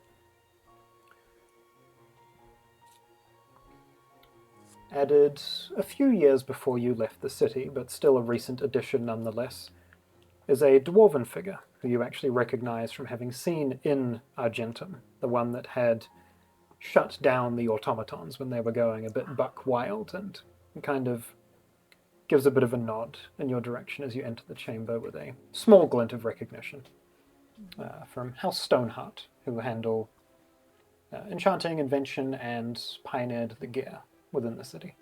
Added a few years before you left the city, but still a recent addition nonetheless, is a dwarven figure who you actually recognize from having seen in Argentum, the one that had shut down the automatons when they were going a bit buck wild, and kind of gives a bit of a nod in your direction as you enter the chamber with a small glint of recognition. From House Stoneheart, who handle enchanting, invention, and pioneered the gear within the city.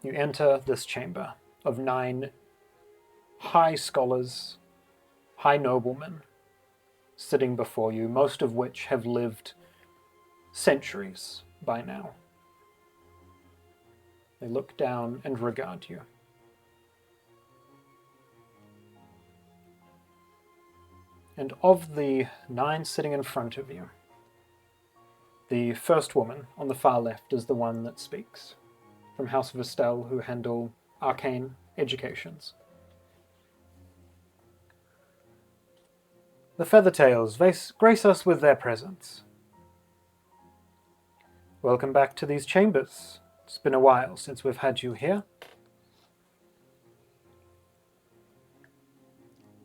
You enter this chamber of 9 high scholars, high noblemen, sitting before you, most of which have lived centuries by now. They look down and regard you. And of the 9 sitting in front of you, the first woman on the far left is the one that speaks, from House Vistel, who handle arcane educations. The Feathertails grace us with their presence. Welcome back to these chambers. It's been a while since we've had you here.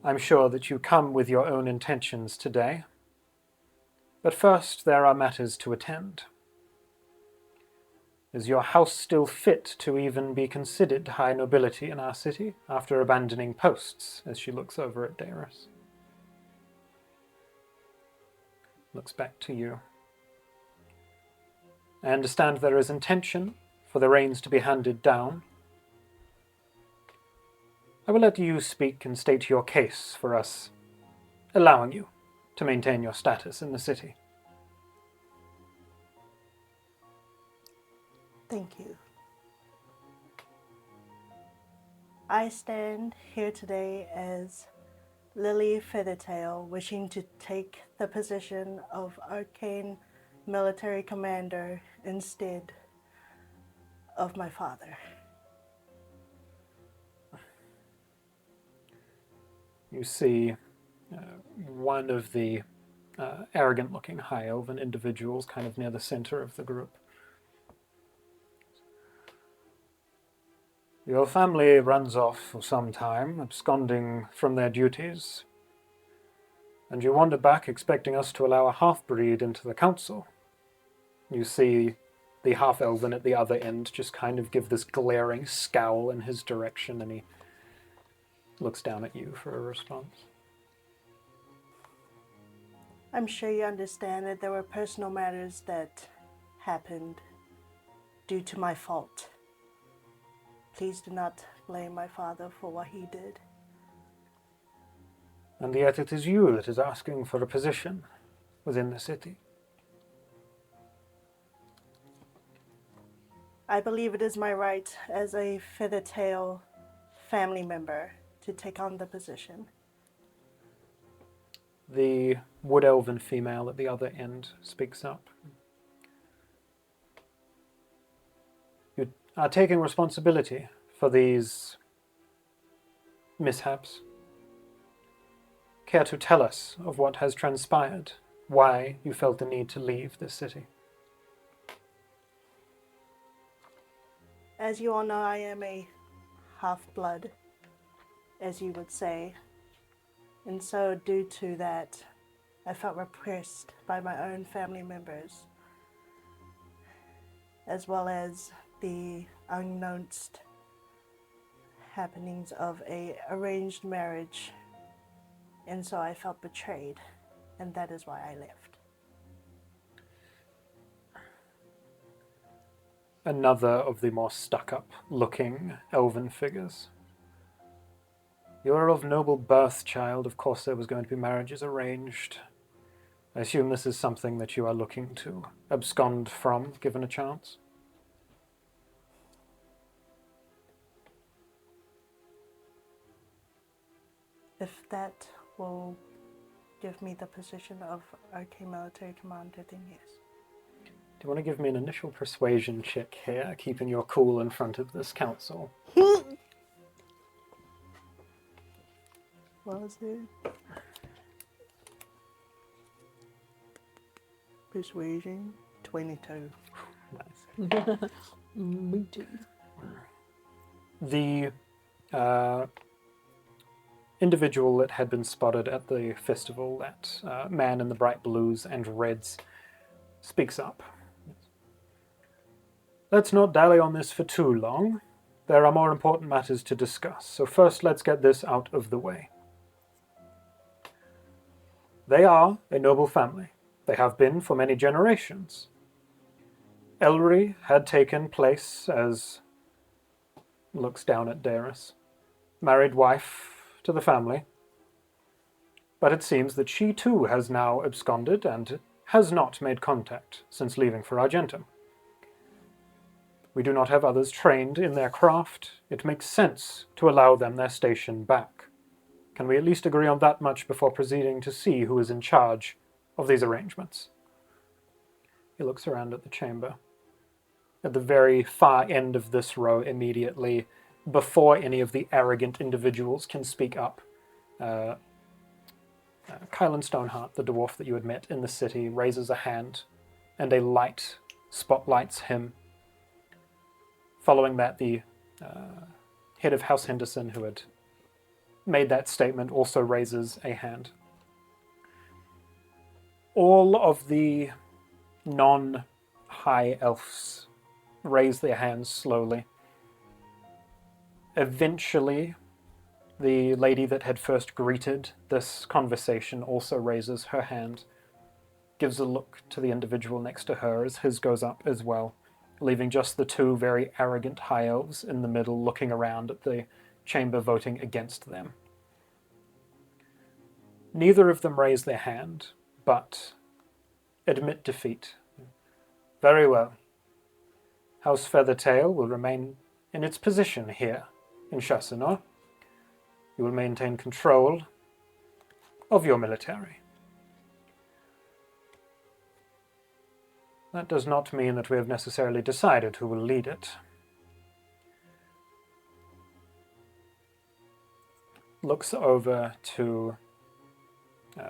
I'm sure that you come with your own intentions today. But first, there are matters to attend. Is your house still fit to even be considered high nobility in our city after abandoning posts, as she looks over at Darius? Looks back to you. I understand there is intention for the reins to be handed down. I will let you speak and state your case for us, allowing you to maintain your status in the city. Thank you. I stand here today as Lily Feathertail, wishing to take the position of arcane military commander instead of my father. You see one of the arrogant-looking high elven individuals kind of near the center of the group. Your family runs off for some time, absconding from their duties, and you wander back expecting us to allow a half-breed into the council. You see the half-elven at the other end just kind of give this glaring scowl in his direction, and he looks down at you for a response. I'm sure you understand that there were personal matters that happened due to my fault. Please do not blame my father for what he did. And yet it is you that is asking for a position within the city. I believe it is my right as a Feathertail family member to take on the position. The wood elven female at the other end speaks up. You are taking responsibility for these mishaps. Care to tell us of what has transpired, why you felt the need to leave this city? As you all know, I am a half-blood, as you would say. And so due to that, I felt repressed by my own family members, as well as the unknownst happenings of a arranged marriage. And so I felt betrayed, and that is why I left. Another of the more stuck-up looking elven figures. You are of noble birth, child. Of course there was going to be marriages arranged. I assume this is something that you are looking to abscond from, given a chance? If that will give me the position of arcane military commander, then yes. Do you want to give me an initial persuasion check here, keeping your cool in front of this council? What was it? Persuasion 22. Nice. Me too. The individual that had been spotted at the festival, that man in the bright blues and reds, speaks up. Let's not dally on this for too long. There are more important matters to discuss, so first let's get this out of the way. They are a noble family. They have been for many generations. Ellery had taken place as... looks down at Darius. Married wife to the family. But it seems that she too has now absconded and has not made contact since leaving for Argentum. We do not have others trained in their craft. It makes sense to allow them their station back. Can we at least agree on that much before proceeding to see who is in charge of these arrangements? He looks around at the chamber. At the very far end of this row immediately, before any of the arrogant individuals can speak up, Kylan Stoneheart, the dwarf that you had met in the city, raises a hand, and a light spotlights him. Following that, the head of House Henderson, who had made that statement, also raises a hand. All of the non-high elves raise their hands slowly. Eventually, the lady that had first greeted this conversation also raises her hand, gives a look to the individual next to her as his goes up as well, leaving just the two very arrogant high elves in the middle looking around at the chamber voting against them. Neither of them raise their hand, but admit defeat. Very well. House Feathertail will remain in its position here in Chassenor. You will maintain control of your military. That does not mean that we have necessarily decided who will lead it. Looks over to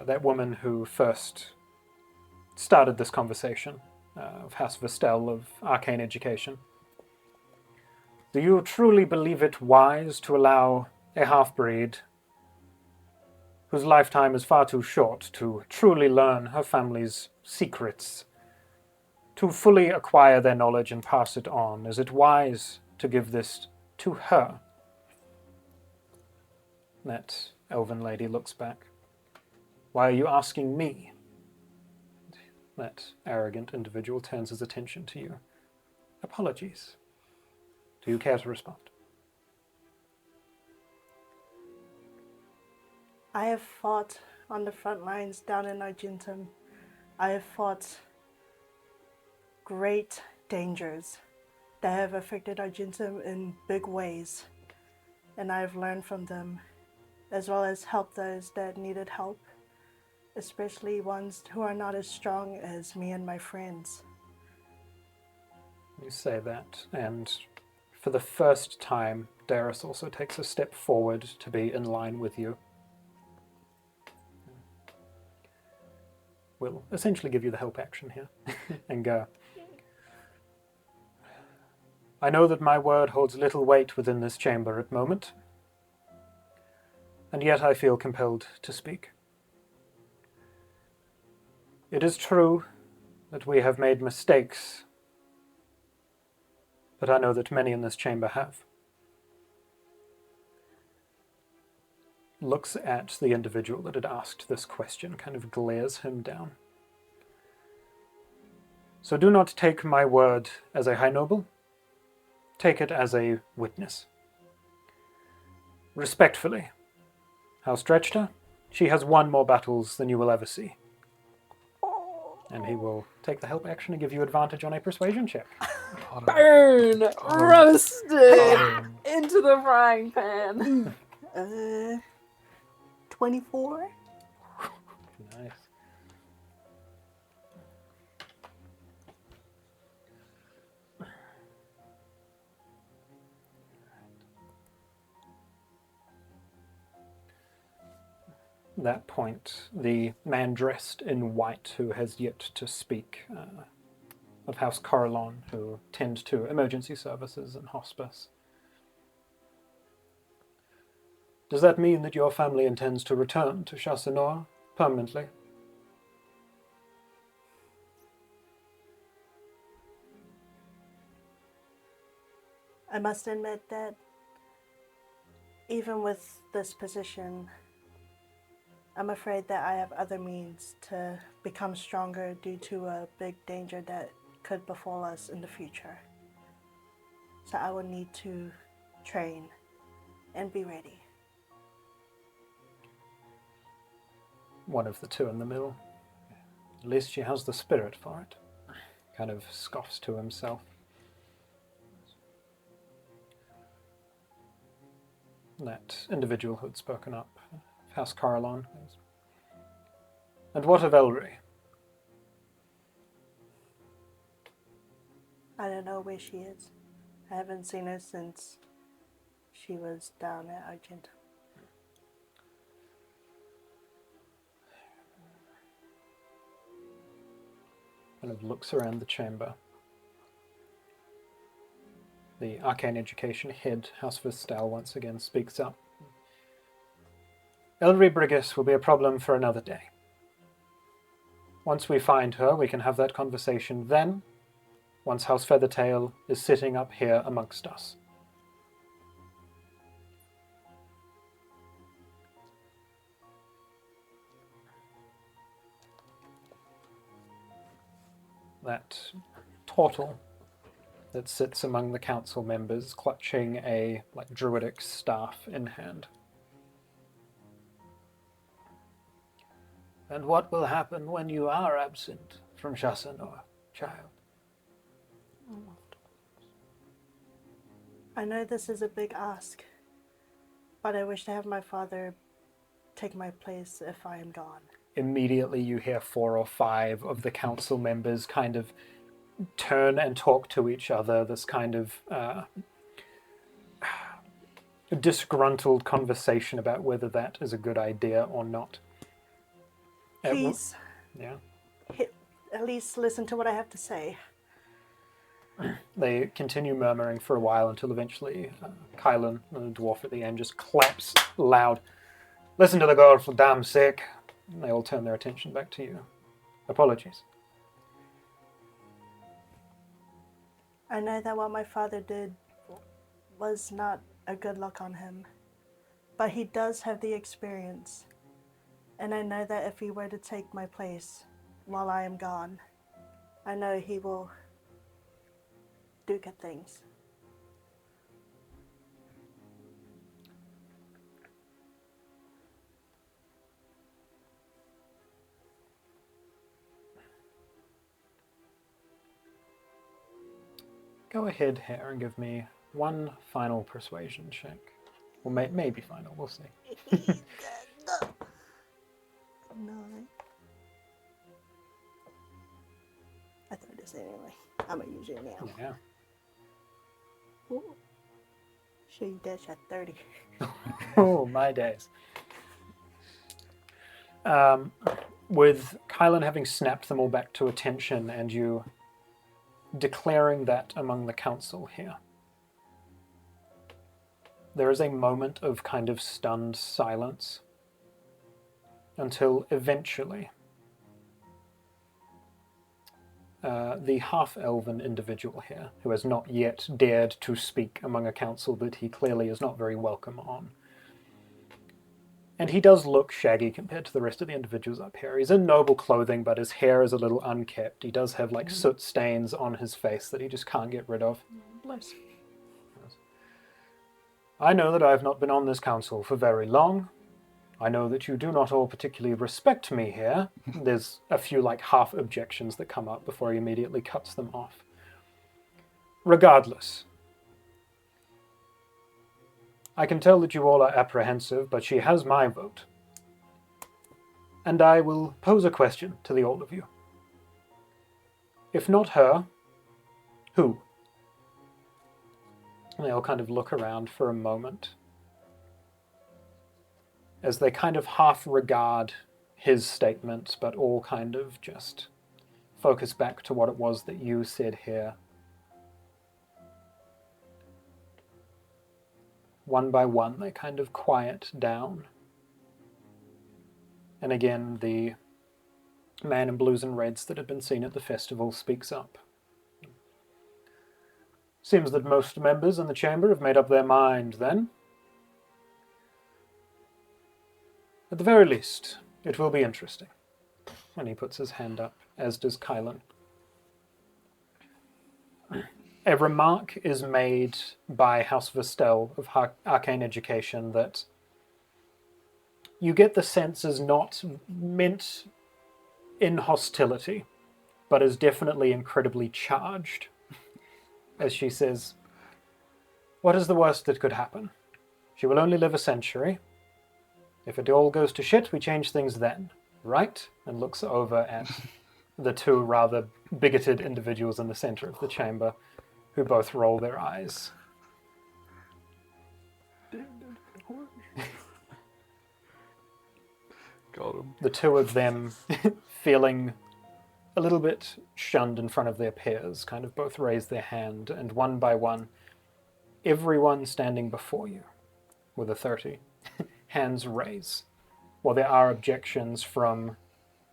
that woman who first started this conversation, of House Vestel of Arcane Education. Do you truly believe it wise to allow a half-breed whose lifetime is far too short to truly learn her family's secrets, to fully acquire their knowledge and pass it on? Is it wise to give this to her? That elven lady looks back. Why are you asking me? That arrogant individual turns his attention to you. Apologies. Do you care to respond? I have fought on the front lines down in Argentum. I have fought great dangers that have affected Argentum in big ways, and I have learned from them, as well as helped those that needed help, especially ones who are not as strong as me and my friends. You say that, and for the first time, Darius also takes a step forward to be in line with you. We'll essentially give you the help action here, and go. I know that my word holds little weight within this chamber at the moment, and yet I feel compelled to speak. It is true that we have made mistakes, but I know that many in this chamber have. Looks at the individual that had asked this question, kind of glares him down. So do not take my word as a high noble. Take it as a witness. Respectfully, how stretched her? She has won more battles than you will ever see. And he will take the help action and give you advantage on a persuasion check. Burn! Roasted! Into the frying pan. 24? Nice. At that point, the man dressed in white who has yet to speak, of House Coralon, who tend to emergency services and hospice. Does that mean that your family intends to return to Chassenor permanently? I must admit that even with this position, I'm afraid that I have other means to become stronger due to a big danger that could befall us in the future. So I will need to train and be ready. One of the two in the middle. At least she has the spirit for it. Kind of scoffs to himself. That individual who had spoken up, House Coralon. And what of Elry? I don't know where she is. I haven't seen her since she was down at Argentum. Kind of looks around the chamber. The Arcane Education head, House Vestal, once again speaks up. Elry Brigus will be a problem for another day. Once we find her, we can have that conversation then, once House Feathertail is sitting up here amongst us. That turtle that sits among the council members, clutching a druidic staff in hand. And what will happen when you are absent from Chassenor, child? I know this is a big ask, but I wish to have my father take my place if I am gone? Immediately you hear 4 or 5 of the council members kind of turn and talk to each other, this kind of disgruntled conversation about whether that is a good idea or not. Please, Yeah. at least listen to what I have to say. They continue murmuring for a while until eventually Kylan, the dwarf at the end, just claps loud. Listen to the girl for damn sake. And they all turn their attention back to you. Apologies. I know that what my father did was not a good look on him, but he does have the experience. And I know that if he were to take my place while I am gone, I know he will do good things. Go ahead here and give me one final persuasion check. Or maybe final, we'll see. 9. I thought this anyway. I'm gonna use it now. Yeah. Ooh. Sure you dash at 30. Oh, my days. With Kylan having snapped them all back to attention and you declaring that among the council here, there is a moment of kind of stunned silence until eventually the half-elven individual here, who has not yet dared to speak among a council that he clearly is not very welcome on. And he does look shaggy compared to the rest of the individuals up here. He's in noble clothing, but his hair is a little unkempt. He does have like soot stains on his face that he just can't get rid of. Bless. I know that I have not been on this council for very long. I know that you do not all particularly respect me here. There's a few like half objections that come up before he immediately cuts them off. Regardless, I can tell that you all are apprehensive, but she has my vote. And I will pose a question to the all of you. If not her, who? And they all kind of look around for a moment as they kind of half regard his statement, but all kind of just focus back to what it was that you said here. One by one, they kind of quiet down. And again, the man in blues and reds that had been seen at the festival speaks up. Seems that most members in the chamber have made up their mind, then. At the very least, it will be interesting. And he puts his hand up, as does Kylan. A remark is made by House Vestel of Arcane Education that you get the sense is not meant in hostility, but is definitely incredibly charged. As she says, what is the worst that could happen? She will only live a century. If it all goes to shit, we change things then, right? And looks over at the two rather bigoted individuals in the center of the chamber, who both roll their eyes. Got him. The two of them feeling a little bit shunned in front of their peers, kind of both raise their hand, and one by one, everyone standing before you with a 30, hands raise. While there are objections from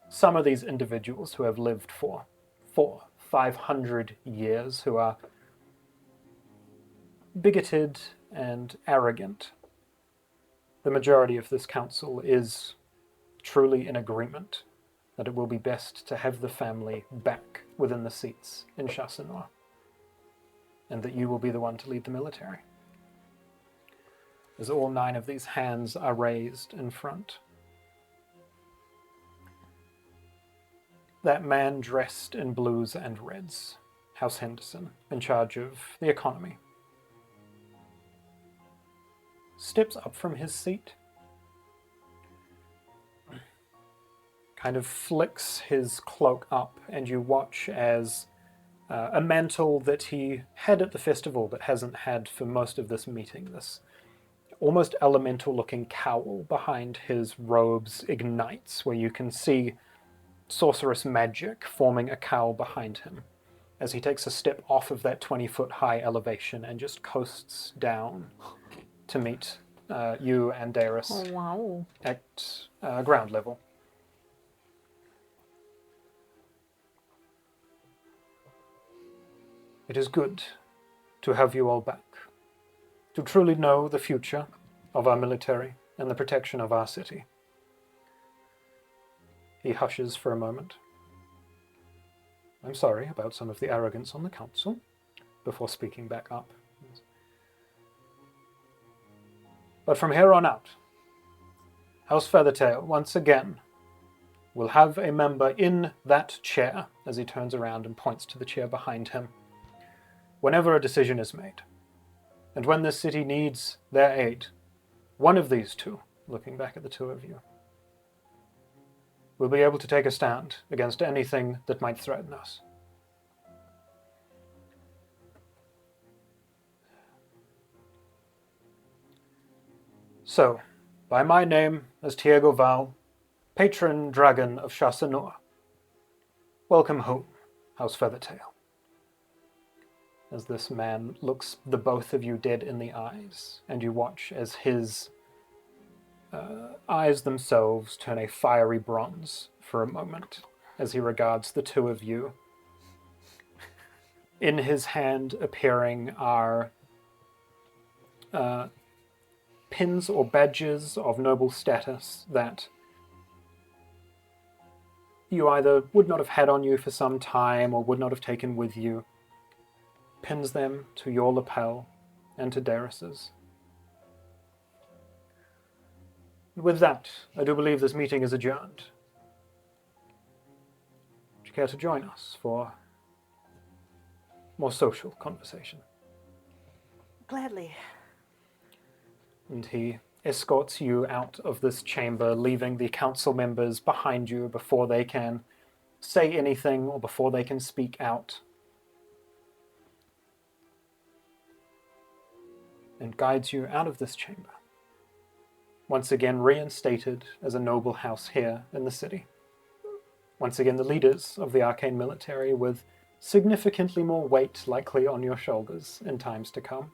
some of these individuals who have lived for 500 years, who are bigoted and arrogant, the majority of this council is truly in agreement that it will be best to have the family back within the seats in Chassenor, and that you will be the one to lead the military. As all 9 of these hands are raised in front. That man dressed in blues and reds, House Henderson, in charge of the economy, steps up from his seat kind of flicks his cloak up, and you watch as a mantle that he had at the festival but hasn't had for most of this meeting, this almost elemental-looking cowl behind his robes ignites, where you can see sorceress magic forming a cowl behind him as he takes a step off of that 20-foot-high elevation and just coasts down to meet you and Darius Oh, wow. at ground level. It is good to have you all back, to truly know the future of our military and the protection of our city. He hushes for a moment. I'm sorry about some of the arrogance on the council, before speaking back up. But from here on out, House Feathertail, once again, will have a member in that chair, as he turns around and points to the chair behind him, whenever a decision is made. And when this city needs their aid, one of these two, looking back at the two of you, will be able to take a stand against anything that might threaten us. So, by my name as Tiago Val, patron dragon of Chassanor, welcome home, House Feathertail. As this man looks the both of you dead in the eyes, and you watch as his eyes themselves turn a fiery bronze for a moment, as he regards the two of you. In his hand appearing are pins or badges of noble status that you either would not have had on you for some time or would not have taken with you. Pins them to your lapel and to Darius's. With that, I do believe this meeting is adjourned. Would you care to join us for more social conversation? Gladly. And he escorts you out of this chamber, leaving the council members behind you before they can say anything or before they can speak out. And guides you out of this chamber. Once again reinstated as a noble house here in the city. Once again the leaders of the arcane military with significantly more weight likely on your shoulders in times to come.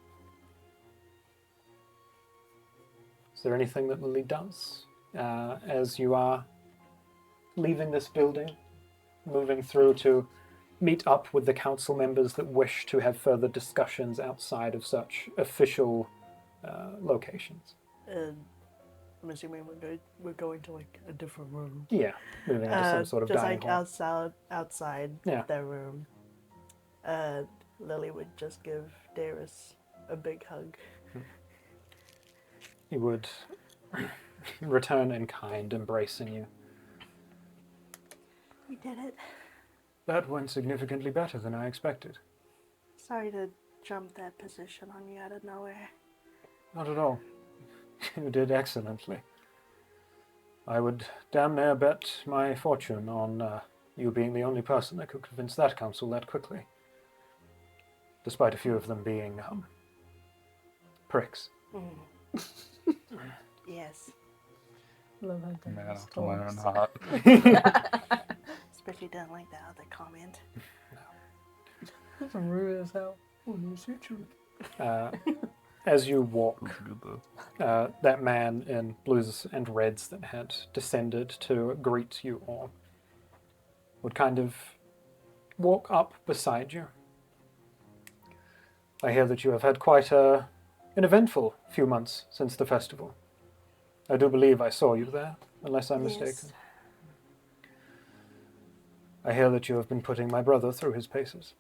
Is there anything that Lily does as you are leaving this building, moving through to meet up with the council members that wish to have further discussions outside of such official locations? I'm assuming we're going to like a different room. Yeah, moving into some sort of just dining like hall. outside Yeah. their room. Lily would just give Darius a big hug. He would return in kind, embracing you. We did it. That went significantly better than I expected. Sorry to jump that position on you out of nowhere. Not at all. You did excellently. I would damn near bet my fortune on you being the only person that could convince that council that quickly. Despite a few of them being pricks. Yes. Love how they Man just after my own talks. heart. Especially didn't like that other comment. That's rude as hell. As you walk, That's good though. that man in blues and reds that had descended to greet you all would kind of walk up beside you. I hear that you have had quite an eventful few months since the festival. I do believe I saw you there, unless I'm mistaken. Yes. I hear that you have been putting my brother through his paces.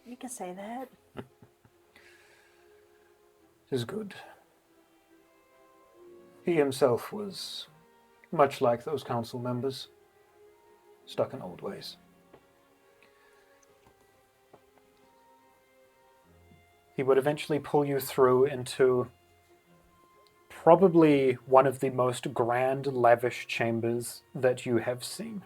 You can say that. It is good. He himself was much like those council members, stuck in old ways. He would eventually pull you through into probably one of the most grand, lavish chambers that you have seen.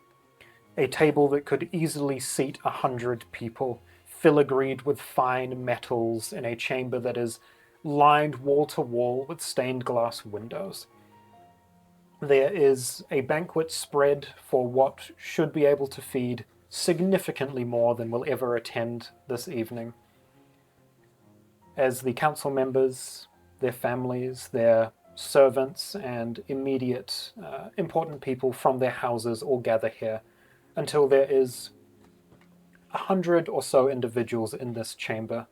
A table that could easily seat 100 people, filigreed with fine metals in a chamber that is lined wall to wall with stained glass windows. There is a banquet spread for what should be able to feed significantly more than will ever attend this evening. As the council members, their families, their servants, and immediate important people from their houses all gather here until there is 100 or so individuals in this chamber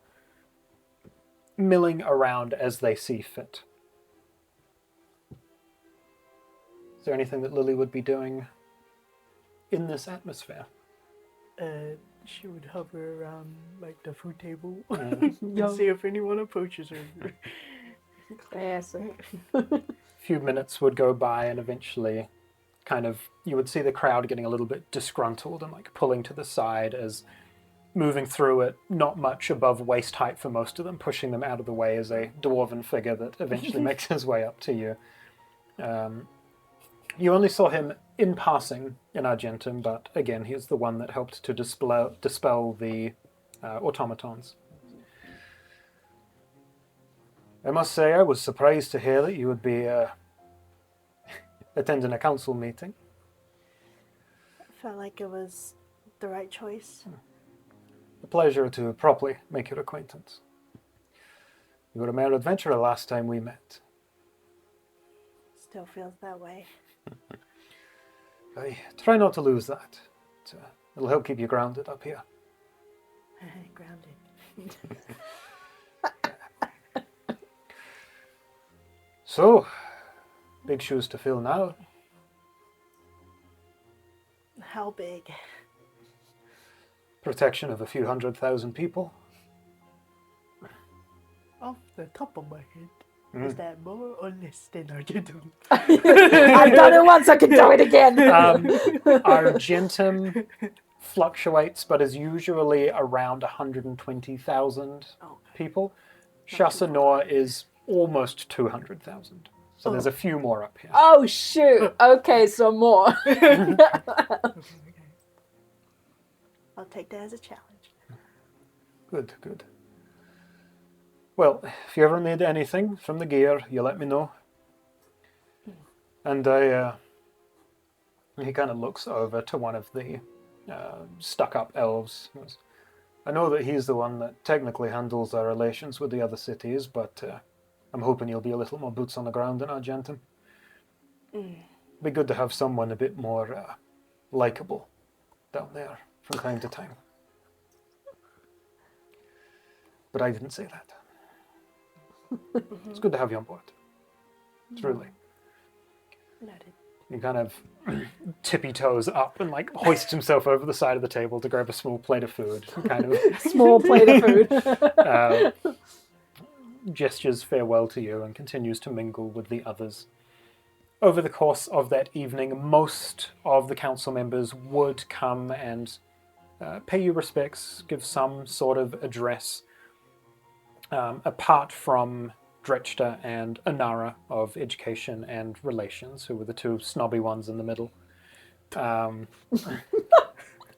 milling around as they see fit. Is there anything that Lily would be doing in this atmosphere? She would hover around like the food table Mm. and see if anyone approaches her. Classic. Few minutes would go by, and eventually you would see the crowd getting a little bit disgruntled and like pulling to the side as moving through it, not much above waist height for most of them, pushing them out of the way as a dwarven figure that eventually makes his way up to you. You only saw him in passing in Argentum, but again, he's the one that helped to dispel the automatons. I must say, I was surprised to hear that you would be attending a council meeting. Felt like it was the right choice. A pleasure to properly make your acquaintance. You were a mere adventurer last time we met. Still feels that way. I try not to lose that. It'll help keep you grounded up here. Grounded. So, big shoes to fill now. How big? Protection of a few 100,000 people. Off the top of my head, is that more or less than Argentum? I've done it once, I can do it again. Argentum fluctuates, but is usually around 120,000 people. Chassanor is almost 200,000. So there's a few more up here. Oh, shoot. Okay, so more. I'll take that as a challenge. Good, good. Well, if you ever need anything from the gear, you let me know. And he kind of looks over to one of the stuck-up elves. I know that he's the one that technically handles our relations with the other cities, but I'm hoping you'll be a little more boots on the ground in Argentum. Be good to have someone a bit more likable down there from time to time. But I didn't say that. It's good to have you on board. It's really. Noted. He kind of tippy toes up and like hoists himself over the side of the table to grab a small plate of food. Kind of Small plate of food. Gestures farewell to you and continues to mingle with the others. Over the course of that evening, most of the council members would come and pay you respects, give some sort of address, apart from Drechta and Anara of Education and Relations, who were the two snobby ones in the middle. But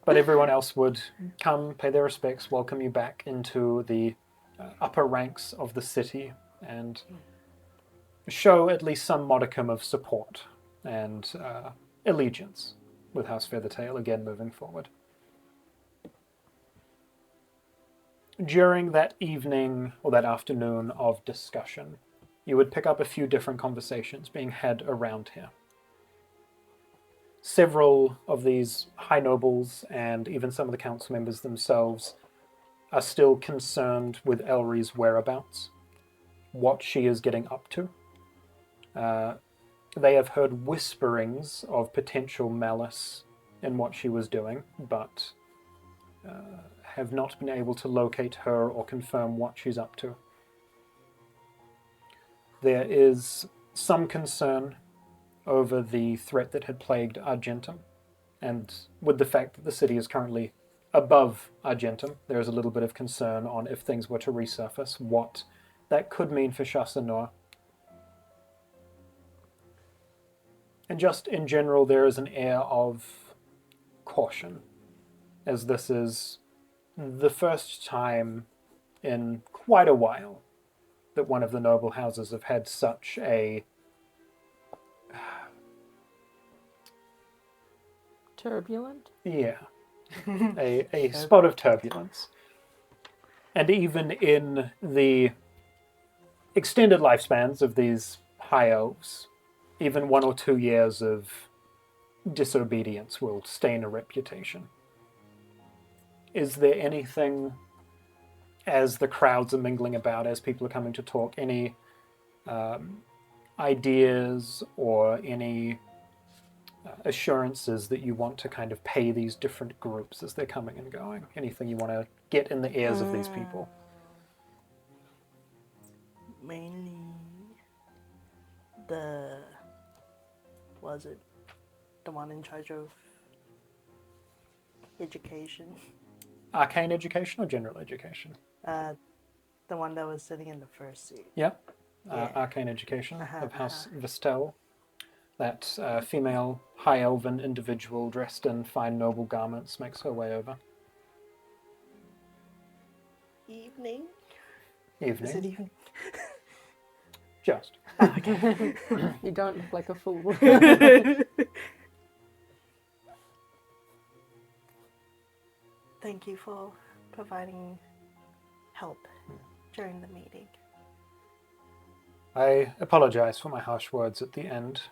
everyone else would come, pay their respects, welcome you back into the upper ranks of the city, and show at least some modicum of support and allegiance with House Feathertail again moving forward. During that evening or that afternoon of discussion, you would pick up a few different conversations being had around here. Several of these high nobles and even some of the council members themselves are still concerned with Elri's whereabouts, what she is getting up to. They have heard whisperings of potential malice in what she was doing, but have not been able to locate her or confirm what she's up to. There is some concern over the threat that had plagued Argentum, and with the fact that the city is currently above Argentum, there is a little bit of concern on if things were to resurface, what that could mean for Chassanor. And just in general, there is an air of caution, as this is the first time in quite a while that one of the noble houses have had such a Turbulent? a spot of turbulence. And even in the extended lifespans of these high elves, even 1 or 2 years of disobedience will stain a reputation. Is there anything, as the crowds are mingling about, as people are coming to talk, any ideas or any assurances that you want to kind of pay these different groups as they're coming and going? Anything you want to get in the ears of these people? Mainly was it the one in charge of education? Arcane education or general education? The one that was sitting in the first seat. Yeah. Yeah. Arcane education Uh-huh, of House Vistel. That female high elven individual dressed in fine noble garments makes her way over. Evening? Evening. Is it evening? Just. You don't look like a fool. Thank you for providing help during the meeting. I apologize for my harsh words at the end.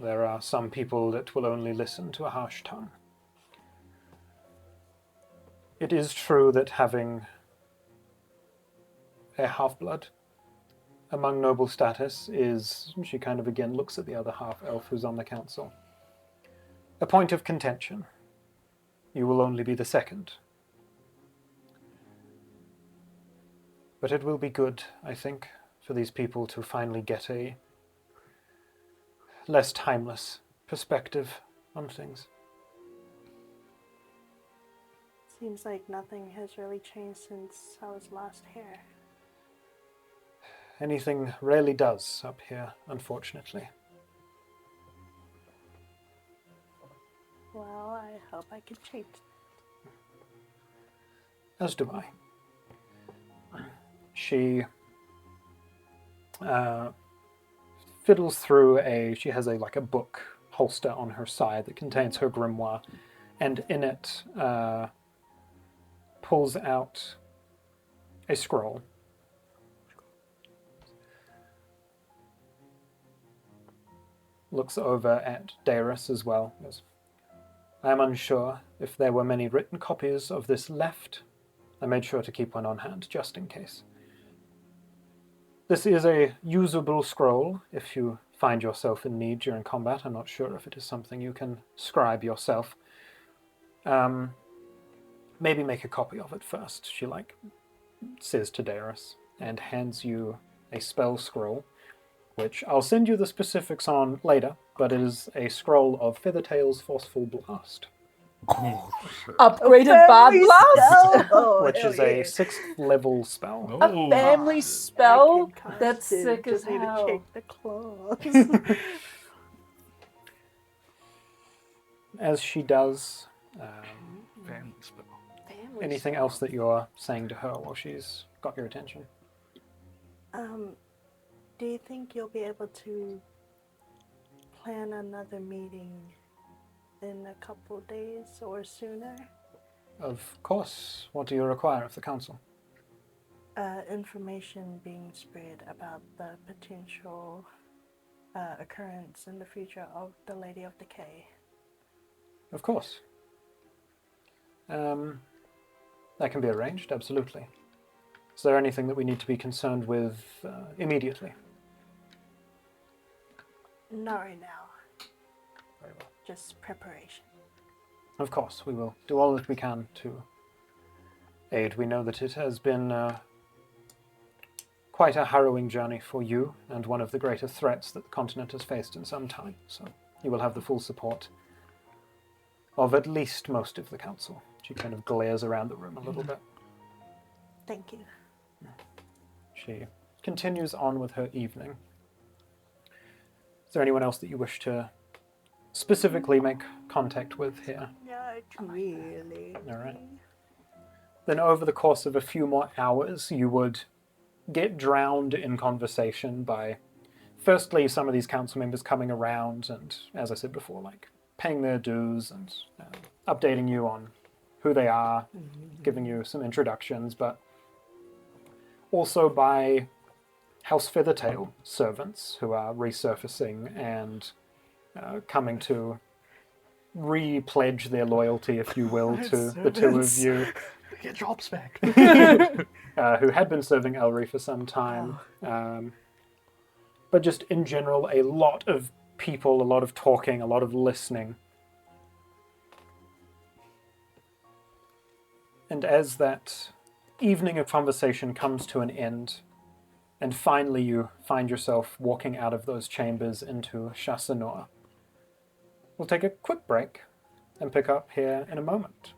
There are some people that will only listen to a harsh tongue. It is true that having a half-blood among noble status is, she kind of again looks at the other half-elf who's on the council, a point of contention. You will only be the second. But it will be good, I think, for these people to finally get a less timeless perspective on things. Seems like nothing has really changed since I was last here. Anything rarely does up here, unfortunately. Well, I hope I can change. As do I. She fiddles through she has a book holster on her side that contains her grimoire, and in it pulls out a scroll. Looks over at Darius as well. Goes, I am unsure if there were many written copies of this left. I made sure to keep one on hand, just in case. This is a usable scroll if you find yourself in need during combat. I'm not sure if it is something you can scribe yourself. Maybe make a copy of it first, she says to Darius, and hands you a spell scroll, which I'll send you the specifics on later, but it is a scroll of Feathertail's Forceful Blast, Upgraded Bard Blast? which is a 6th level spell. A family spell? That's sick as Just need to hell. check the claws. As she does, Family spell. Family anything spell. else that you're saying to her while she's got your attention? Do you think you'll be able to plan another meeting in a couple days or sooner? Of course. What do you require of the council? Information being spread about the potential occurrence in the future of the Lady of Decay. Of course. That can be arranged, absolutely. Is there anything that we need to be concerned with immediately? Not right now, Very well. just preparation. Of course, we will do all that we can to aid. We know that it has been quite a harrowing journey for you, and one of the greatest threats that the continent has faced in some time. So you will have the full support of at least most of the council. She kind of glares around the room a little bit. Thank you. She continues on with her evening. Is there anyone else that you wish to specifically make contact with here. Not really. All right. Then over the course of a few more hours, you would get drowned in conversation by, firstly, some of these council members coming around and, as I said before, like paying their dues and updating you on who they are, giving you some introductions, but also by House Feathertail servants who are resurfacing and coming to re-pledge their loyalty, if you will, to the two of you. Get jobs back. Who had been serving Elry for some time. But just in general, a lot of people, a lot of talking, a lot of listening. And as that evening of conversation comes to an end, and finally you find yourself walking out of those chambers into Chassanor, we'll take a quick break and pick up here in a moment.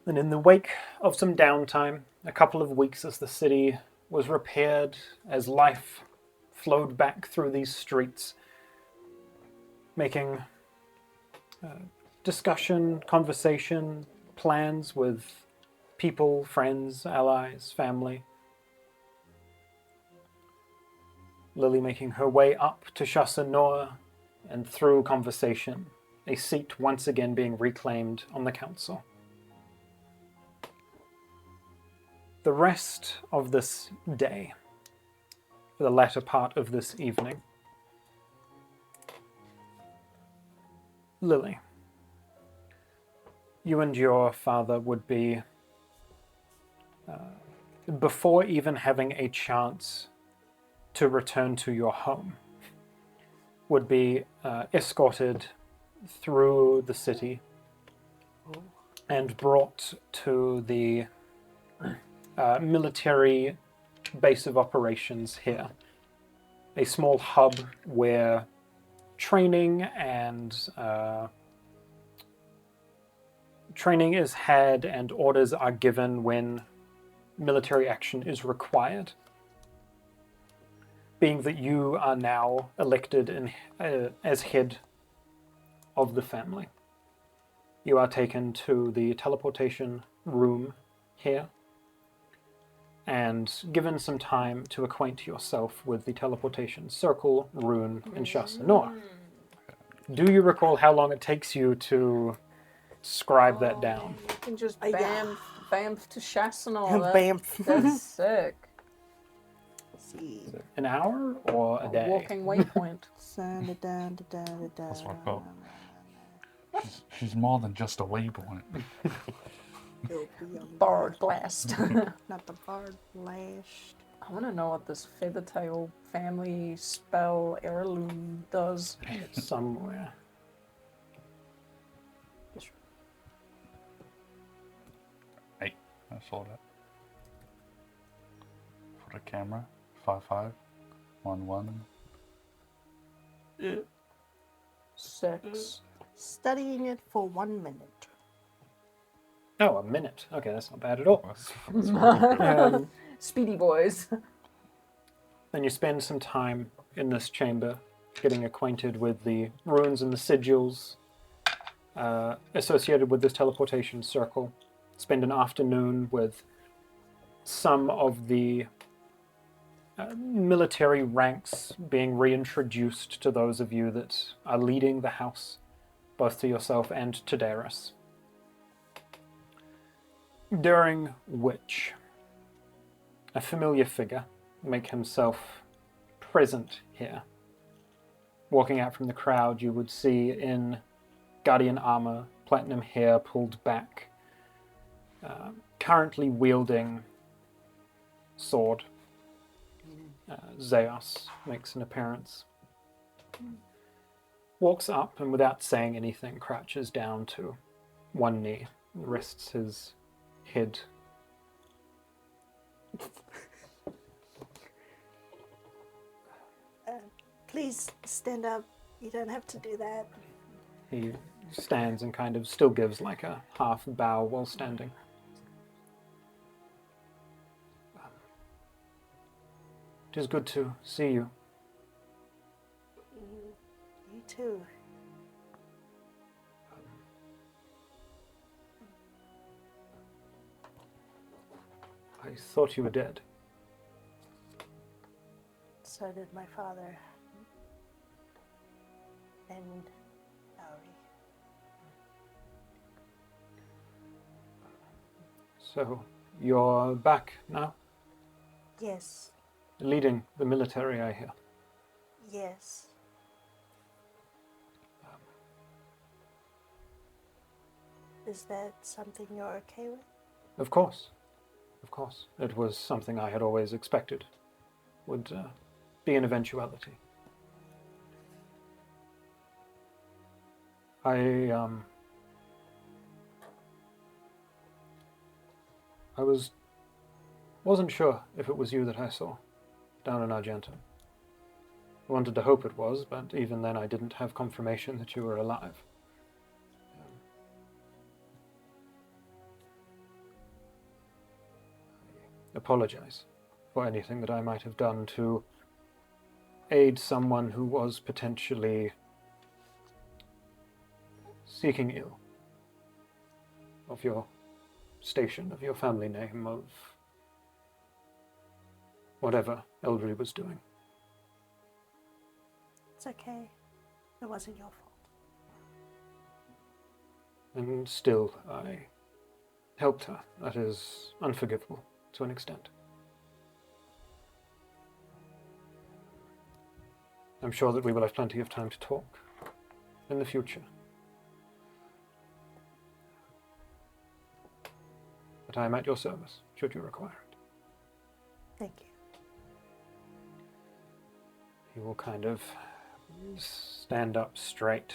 And in the wake of some downtime, a couple of weeks as the city was repaired, as life flowed back through these streets, making discussion, conversation, plans with people, friends, allies, family. Lily making her way up to Chassanor, and through conversation, a seat once again being reclaimed on the council. The rest of this day, for the latter part of this evening, Lily, you and your father would be, before even having a chance to return to your home, would be escorted through the city and brought to the military base of operations here. A small hub where training and training is had and orders are given when military action is required. Being that you are now elected as head of the family, you are taken to the teleportation room here and given some time to acquaint yourself with the teleportation circle, rune, and Chassanor. Do you recall how long it takes you to scribe that down? You can just Yeah. bamf to Chassanor. Bamf. That's sick. See. An hour or a day? Walking waypoint. That's what I felt. She's more than just a waypoint. Bard blast. Not the bard blast. I want to know what this Feathertail family spell heirloom does. Somewhere. Hey, I saw that. For the camera, 5511. 6. Studying it for 1 minute. Oh, a minute. Okay, that's not bad at all. That's really good. Speedy boys. Then you spend some time in this chamber getting acquainted with the runes and the sigils associated with this teleportation circle. Spend an afternoon with some of the military ranks being reintroduced to those of you that are leading the house, both to yourself and to Darius. During which a familiar figure make himself present here. Walking out from the crowd, you would see in guardian armor, platinum hair pulled back, currently wielding sword. Zeos makes an appearance. Walks up and without saying anything, crouches down to one knee, rests his head. Please stand up. You don't have to do that. He stands and kind of still gives like a half bow while standing. It is good to see you. You too. I thought you were dead. So did my father. And Ari. So, you're back now? Yes. Leading the military, I hear. Yes. Is that something you're okay with? Of course. Of course. It was something I had always expected would be an eventuality. I wasn't sure if it was you that I saw down in Argentum. I wanted to hope it was, but even then I didn't have confirmation that you were alive. I apologize for anything that I might have done to aid someone who was potentially seeking ill of your station, of your family name, of whatever Eldry was doing. It's okay. It wasn't your fault. And still, I helped her. That is unforgivable to an extent. I'm sure that we will have plenty of time to talk in the future. But I am at your service, should you require it. Thank you. He will kind of stand up straight,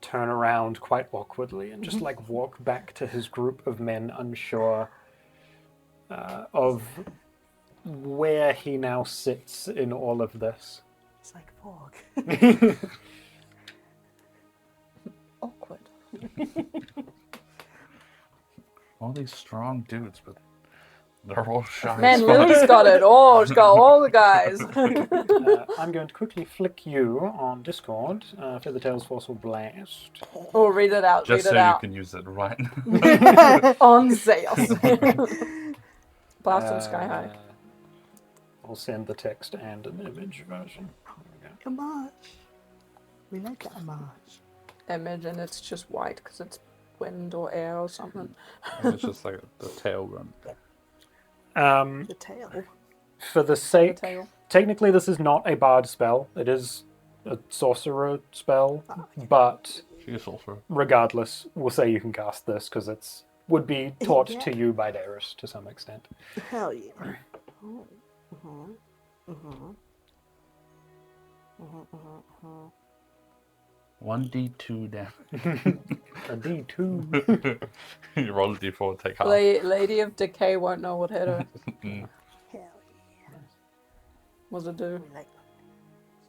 turn around quite awkwardly, and just like walk back to his group of men, unsure of where he now sits in all of this. It's like Vorg. Awkward. All these strong dudes, but they're all shy. Man, as fuck. Lily's got it all. She's got all the guys. I'm going to quickly flick you on Discord. Feather Tails Force will blast. Oh, read it out. Just read so it out. you can use it right now. On sale. Blast from Sky High. I'll send the text and an image version. There we go. Come on. We like that much. Image, and it's just white because it's wind or air or something. It's just like the tail run. The tail. For the sake, tail. technically this is not a bard spell. It is a sorcerer spell, but She's also. regardless, we'll say you can cast this because it's would be taught Yeah. to you by Darius to some extent. Hell yeah. Oh. Mm-hmm. Mm-hmm. Mm-hmm. Mm-hmm. 1d2 damage. A D2. You roll a d4, take half. Lady of Decay won't know what hit her. Mm. Hell What's it yeah. do? We like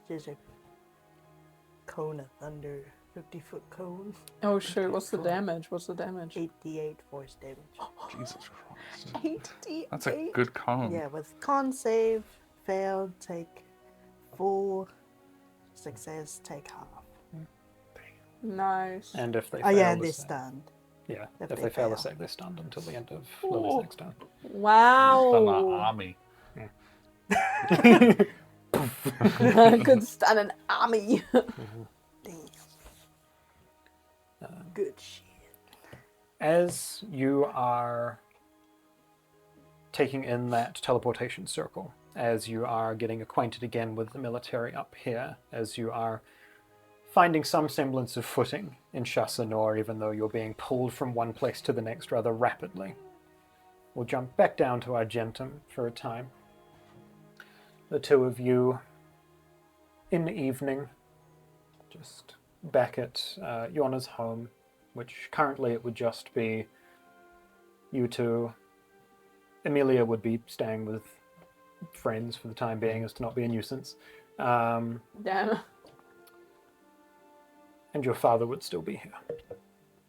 it's just a cone of thunder, 50-foot cone. Oh shoot, what's the damage? What's the damage? 88 force damage. Jesus Christ. 88. That's a good con. Yeah, with con save, failed, take full. Success, take half. Nice. And if they Oh fail yeah, and the they're save- stunned. Yeah, if if they they fail the fail. save, they're stunned until the end of Lily's next turn. Done Wow. the army. Could stun an army. Damn. Good shit. As you are taking in that teleportation circle, as you are getting acquainted again with the military up here, as you are finding some semblance of footing in Chassanor, even though you're being pulled from one place to the next rather rapidly. We'll jump back down to Argentum for a time. The two of you in the evening, just back at Yorna's home, which currently it would just be you two. Amelia would be staying with friends for the time being as to not be a nuisance. Damn. And your father would still be here.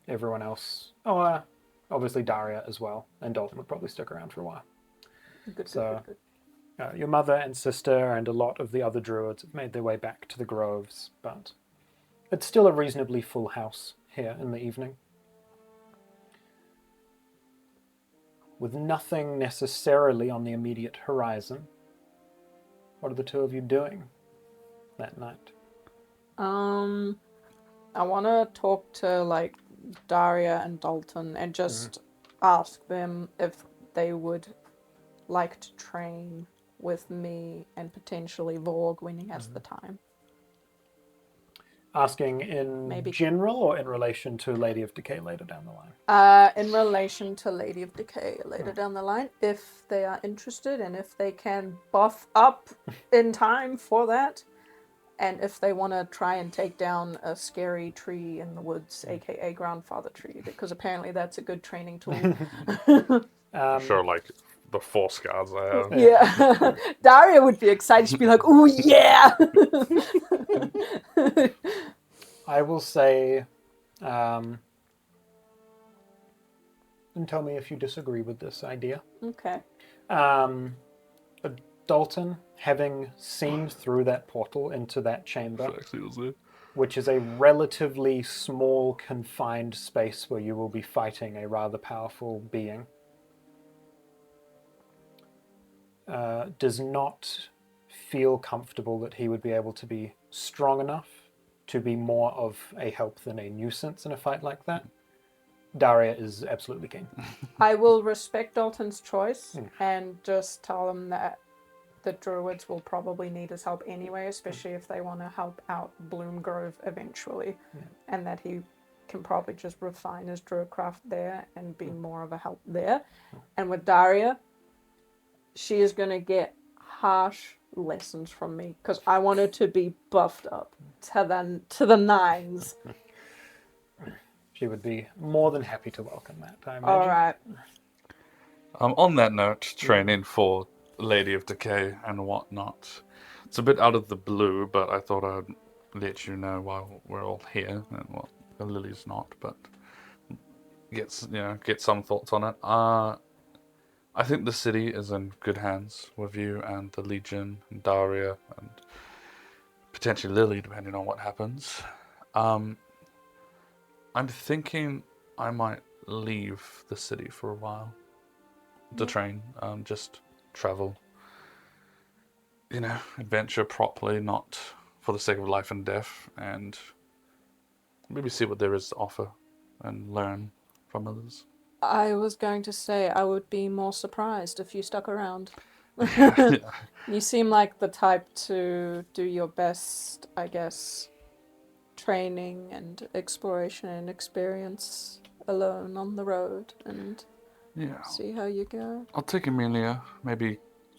Everyone else, obviously Daria as well, and Dalton would probably stick around for a while. Good, So- good. Your mother and sister and a lot of the other druids have made their way back to the groves, but it's still a reasonably full house here in the evening. With nothing necessarily on the immediate horizon, what are the two of you doing that night? I want to talk to like Daria and Dalton and just ask them if they would like to train with me and potentially Vorg when he has the time. Asking in Maybe. general or in relation to Lady of Decay later down the line? In relation to Lady of Decay later down the line, if they are interested and if they can buff up in time for that, and if they want to try and take down a scary tree in the woods, aka grandfather tree, because apparently that's a good training tool. Sure, like the Force guards I have. Yeah. Daria would be excited. She'd be like, ooh, yeah! I will say, and tell me if you disagree with this idea. Okay. But Dalton, having seen through that portal into that chamber, Actually, was it? which is a relatively small, confined space where you will be fighting a rather powerful being, does not feel comfortable that he would be able to be strong enough to be more of a help than a nuisance in a fight like that. Daria is absolutely keen. I will respect Dalton's choice and just tell him that the druids will probably need his help anyway, especially if they want to help out Bloomgrove eventually, and that he can probably just refine his druidcraft there and be more of a help there. And with Daria, she is going to get harsh lessons from me because I want her to be buffed up to the nines. She would be more than happy to welcome that, I imagine. All right. On that note, training for Lady of Decay and whatnot. It's a bit out of the blue, but I thought I'd let you know while we're all here. And well, Lily's not, but get some thoughts on it. I think the city is in good hands with you and the Legion, and Daria, and potentially Lily, depending on what happens. I'm thinking I might leave the city for a while to train, just travel, adventure properly, not for the sake of life and death, and maybe see what there is to offer and learn from others. I was going to say I would be more surprised if you stuck around. Yeah. You seem like the type to do your best, I guess, training and exploration and experience alone on the road and Yeah. see how you go. I'll take Amelia, maybe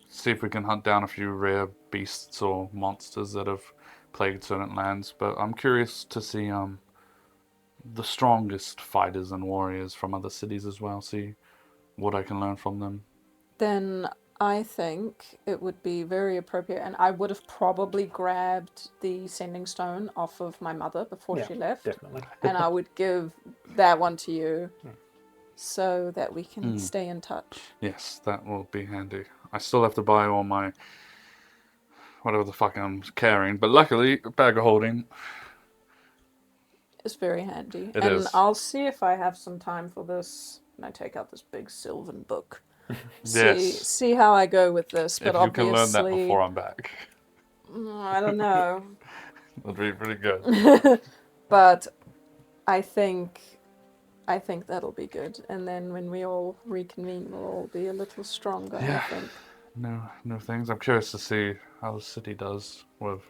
see if we can hunt down a few rare beasts or monsters that have plagued certain lands, but I'm curious to see the strongest fighters and warriors from other cities as well, see what I can learn from them. Then I think it would be very appropriate, and I would have probably grabbed the sending stone off of my mother before she left, Definitely. and I would give that one to you so that we can stay in touch. Yes, that will be handy. I still have to buy all my whatever the fuck I'm carrying, but luckily, a bag of holding. It's very handy. It and is. I'll see if I have some time for this. And I take out this big Sylvan book. Yes. See how I go with this. But If you obviously, can learn that before I'm back, I don't know. that'd be pretty good. But I think that'll be good. And then when we all reconvene, we'll all be a little stronger, Yeah. I think. No things. I'm curious to see how the city does with...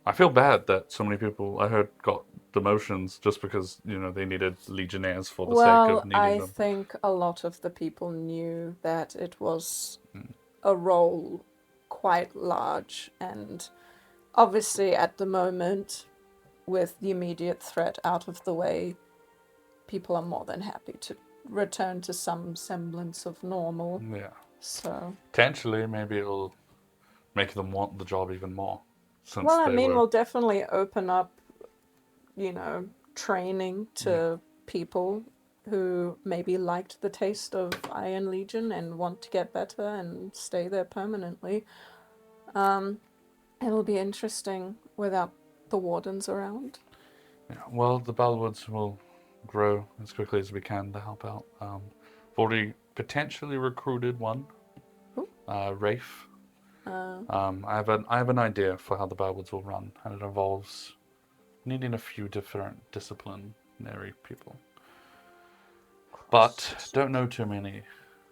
I feel bad that so many people I heard got demotions just because, they needed legionnaires for the sake of needing I them. think a lot of the people knew that it was a role quite large, and obviously at the moment, with the immediate threat out of the way, people are more than happy to return to some semblance of normal. Yeah. So, Potentially, maybe it'll make them want the job even more. Since well, I they mean, were... we'll definitely open up training to people who maybe liked the taste of Iron Legion and want to get better and stay there permanently. It'll be interesting without the wardens around. Yeah, well, the Bellwoods will grow as quickly as we can to help out. We've already potentially recruited one, Rafe. I have an idea for how the Bellwoods will run, and it involves needing a few different disciplinary people. But don't know too many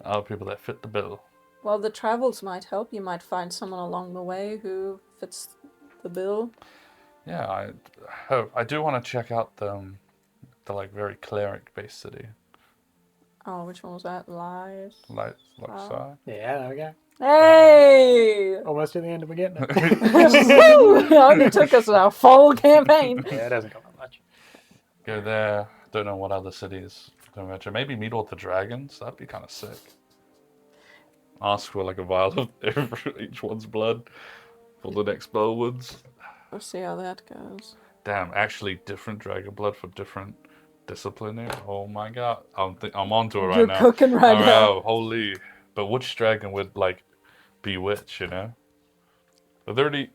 other people that fit the bill. Well, the travels might help. You might find someone along the way who fits the bill. Yeah, I do want to check out the like very cleric-based city. Oh, which one was that? Lies. Like Luxor. Yeah, there we go. Hey! Almost to the end of getting it. It only took us a full campaign. Yeah, it doesn't come up much. Go there. Don't know what other cities to venture. Maybe meet all the dragons. That'd be kind of sick. Ask for like a vial of each one's blood for the next Bellwoods. We'll see how that goes. Damn, actually different dragon blood for different discipline. Oh my god, I'm onto it right You're now. cooking right now. Oh, holy! But which dragon would like bewitch? You know? Are there any?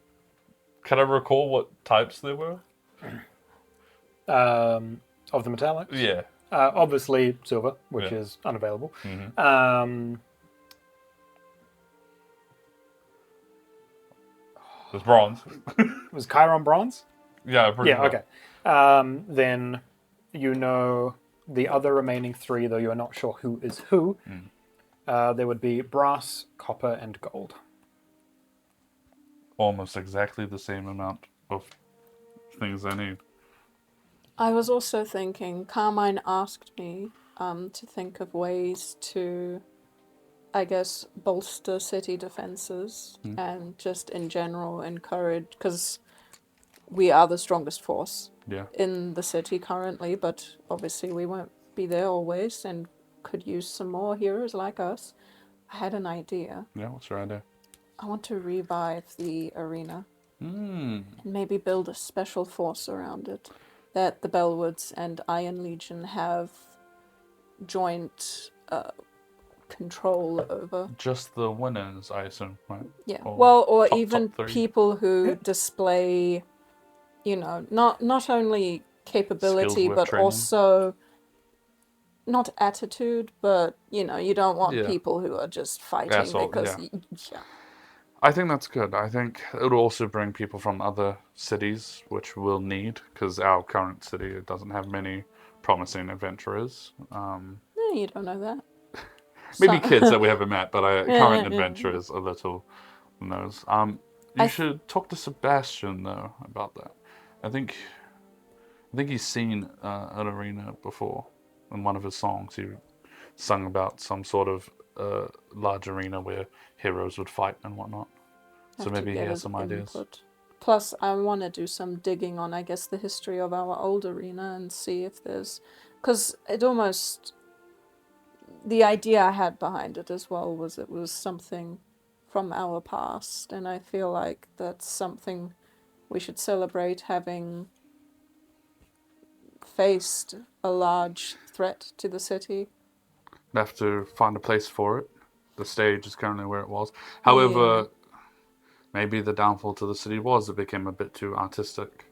Can I recall what types there were? Of the metallics? Yeah. Obviously silver, which Yeah. is unavailable. Mm-hmm. There's bronze. Was Chiron bronze? Yeah, pretty Yeah, sure. okay. Then you know the other remaining three, though you are not sure who is who. There would be brass, copper, and gold. Almost exactly the same amount of things I need. I was also thinking, Carmine asked me to think of ways to, I guess, bolster city defenses and just in general encourage, because we are the strongest force Yeah. in the city currently, but obviously we won't be there always and could use some more heroes like us. I had an idea. Yeah, what's your idea? I want to revive the arena Hmm. and maybe build a special force around it that the Bellwoods and Iron Legion have joint control over. Just the winners, I assume, right? Yeah. Or Well, or top even three. people who display, not only capability, Skills worth but training. also not attitude, but you don't want Yeah. people who are just fighting Asshole, because yeah. I think that's good. I think it'll also bring people from other cities, which we'll need, because our current city doesn't have many promising adventurers. You don't know that. Maybe So- kids that we haven't met, but Yeah, current yeah. adventurers a little knows. You should talk to Sebastian though about that. I think he's seen an arena before in one of his songs. He sung about some sort of large arena where heroes would fight and whatnot. So Have to maybe he get has his some ideas. input. Plus, I want to do some digging on, I guess, the history of our old arena and see if there's... Because it almost... The idea I had behind it as well was it was something from our past, and I feel like that's something we should celebrate, having faced a large threat to the city. We have to find a place for it. The stage is currently where it was. However, maybe the downfall to the city was it became a bit too artistic.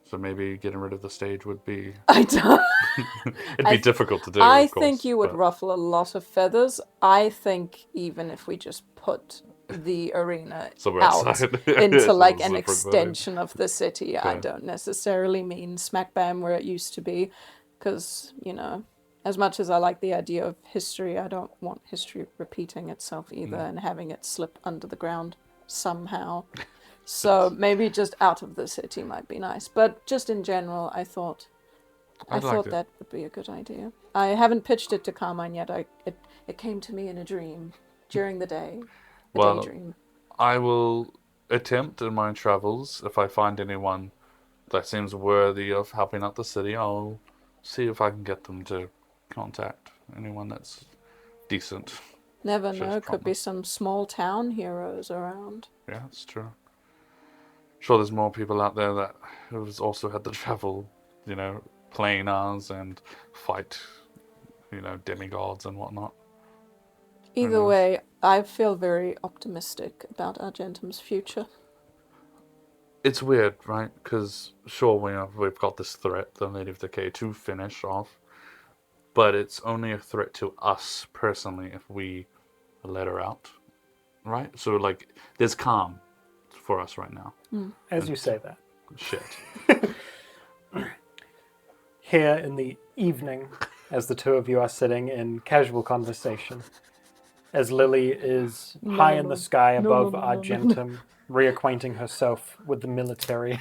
So maybe getting rid of the stage would be... I don't... It'd be difficult to do, I of course, think you would but- ruffle a lot of feathers. I think even if we just put the arena So we're out outside. into So like it's an different vibe. extension of the city, I Yeah. don't necessarily mean smack bam where it used to be, because as much as I like the idea of history, I don't want history repeating itself either and having it slip under the ground somehow. So maybe just out of the city might be nice, but just in general, I thought I'd like it. that would be a good idea. I haven't pitched it to Carmine yet. It came to me in a dream during the day, Well, daydream. I will attempt in my travels, if I find anyone that seems worthy of helping out the city, I'll see if I can get them to contact anyone that's decent. Never just know, could be promise. some small town heroes around. Yeah, that's true. Sure, there's more people out there that have also had to travel planars and fight, demigods and whatnot. Either knows? way, I feel very optimistic about Argentum's future. It's weird, right? Because sure, we've got this threat, the Lady of Decay, to finish off, but it's only a threat to us personally if we let her out, right? So like, there's calm for us right now. As you say that. Shit. Here in the evening, as the two of you are sitting in casual conversation, as Lily is high in the sky above Argentum, reacquainting herself with the military.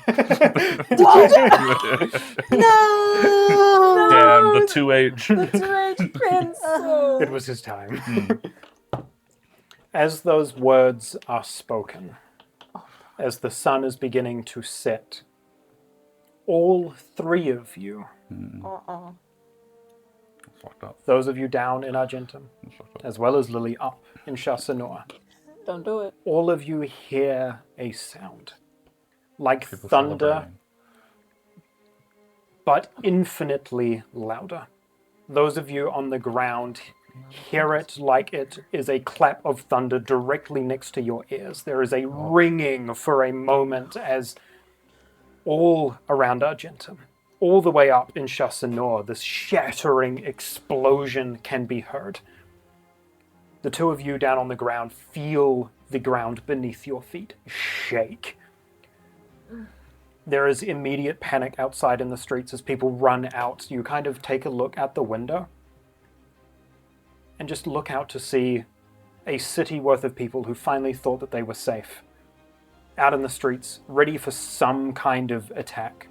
No! Damn, the 2H. The 2H pencil! It was his time. As those words are spoken, as the sun is beginning to set, all three of you, Fucked up. those of you down in Argentum, as well as Lily up in Chassanor, Don't do it. all of you hear a sound like People thunder, celebrating. but infinitely louder. Those of you on the ground hear it like it is a clap of thunder directly next to your ears. There is a ringing for a moment as all around Argentum, all the way up in Chassanor, this shattering explosion can be heard. The two of you down on the ground feel the ground beneath your feet shake. There is immediate panic outside in the streets as people run out. You kind of take a look out the window and just look out to see a city worth of people who finally thought that they were safe, out in the streets, ready for some kind of attack,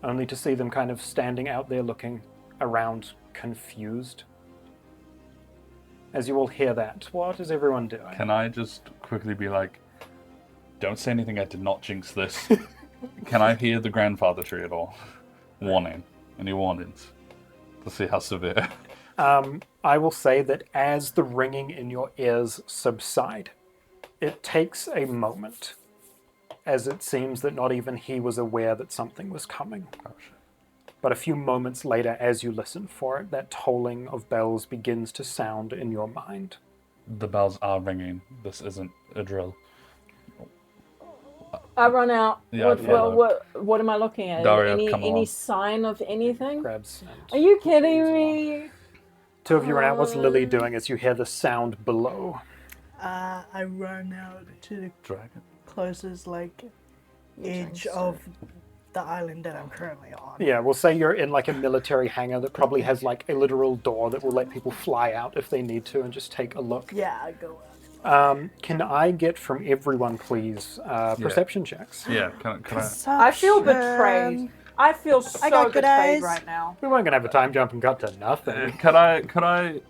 only to see them kind of standing out there looking around, confused. As you all hear that, what is everyone doing? Can I just quickly be like, don't say anything, I did not jinx this. Can I hear the grandfather tree at all? Warning. Any warnings? To see how severe. I will say that as the ringing in your ears subside, it takes a moment, as it seems that not even he was aware that something was coming. Oh, shit. But a few moments later, as you listen for it, that tolling of bells begins to sound in your mind. The bells are ringing. This isn't a drill. I run out. Yeah, what, I follow. what am I looking at? Daria, any come any along. sign of anything? Grabs. Are you kidding me? Two of you run out. What's Lily doing as you hear the sound below? I run out to the Dragon? closest edge of the island that I'm currently on. Yeah, we'll say you're in like a military hangar that probably has like a literal door that will let people fly out if they need to and just take a look. Yeah, I go out. Can I get from everyone, please, perception checks? Yeah, can I? I feel betrayed. I feel so I got good betrayed eyes. right now. We weren't going to have a time jump and cut to nothing. Could I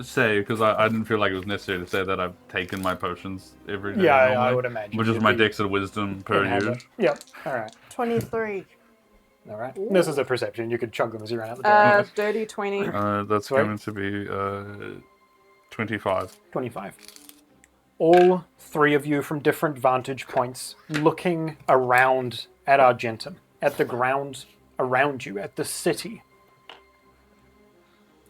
say, because I didn't feel like it was necessary to say that I've taken my potions every day. Yeah, I normally, would imagine Which is you'd my be dex and wisdom per Inhabit. use. Yep, alright. 23. Alright. This is a perception. You could chug them as you ran out the door. Dirty 20. That's Sorry? going to be 25. 25. All three of you from different vantage points looking around at Argentum, at the ground around you, at the city.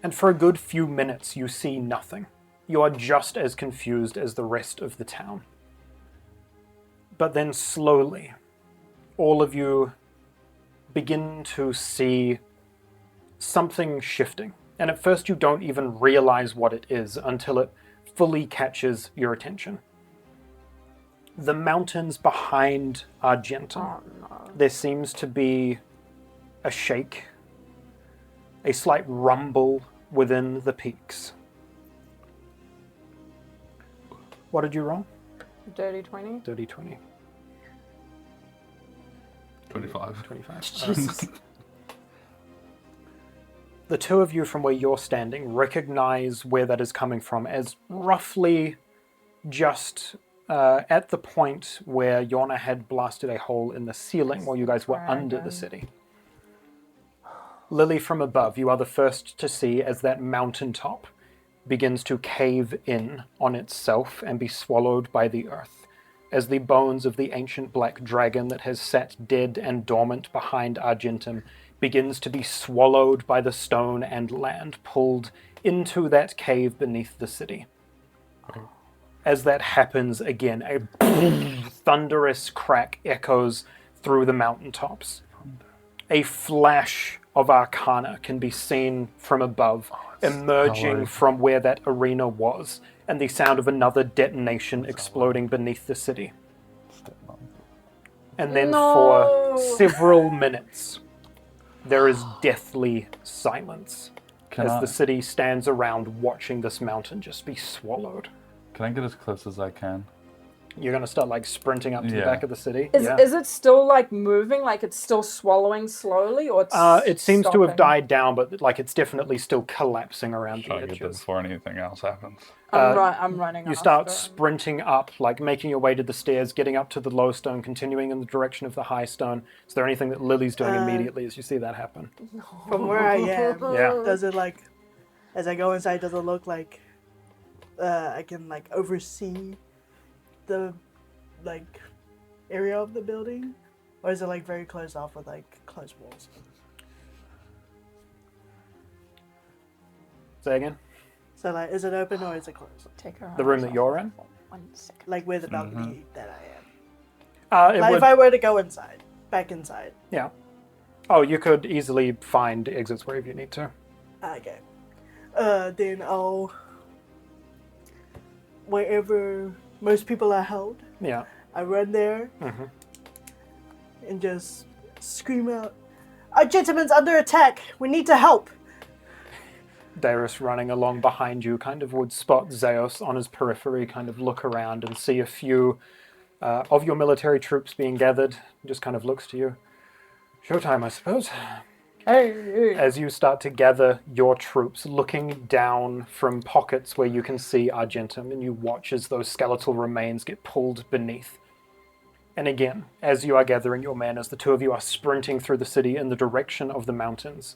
And for a good few minutes you see nothing. You are just as confused as the rest of the town. But then slowly, all of you begin to see something shifting. And at first you don't even realize what it is until it fully catches your attention. The mountains behind Argentum, there seems to be a shake, a slight rumble within the peaks. What did you roll? Dirty 20. Dirty 20. 25. 25. Jesus. The two of you from where you're standing recognize where that is coming from as roughly just at the point where Yorna had blasted a hole in the ceiling while you guys were under the city. Lily, from above, you are the first to see as that mountaintop begins to cave in on itself and be swallowed by the earth. as the bones of the ancient black dragon that has sat dead and dormant behind Argentum begins to be swallowed by the stone and land, pulled into that cave beneath the city. As that happens again, a thunderous crack echoes through the mountaintops. A flash of arcana can be seen from above, emerging from where that arena was, and the sound of another detonation exploding beneath the city. And then for several minutes, there is deathly silence as the city stands around watching this mountain just be swallowed. Can I get as close as I can? You're going to start like sprinting up to the back of the city? Is it still like moving, like it's still swallowing slowly, or it's it seems to have stopping? died down, but like it's definitely still collapsing around Try the to get this edges. before anything else happens. I'm running. You start after. sprinting up, like making your way to the stairs, getting up to the low stone, continuing in the direction of the high stone. Is there anything that Lily's doing immediately as you see that happen? From where I am, Yeah. does it like, as I go inside, does it look like I can like oversee the like area of the building, or is it like very closed off with like closed walls? Say again? So like, is it open or is it closed? Take her The room eyes that off you're her in? for 1 second. Like where the balcony that I am. It Like would, if I were to go inside, back inside. yeah. Oh, you could easily find exits wherever you need to. Okay. Then I'll wherever most people are held, Yeah. I run there Mhm. and just scream out, "Our gentleman's under attack! We need to help!" Darius running along behind you kind of would spot Zeus on his periphery, kind of look around and see a few of your military troops being gathered. Just kind of looks to you. Showtime, I suppose. Hey. As you start to gather your troops, looking down from pockets where you can see Argentum, and you watch as those skeletal remains get pulled beneath. And again, as you are gathering your men, as the two of you are sprinting through the city in the direction of the mountains,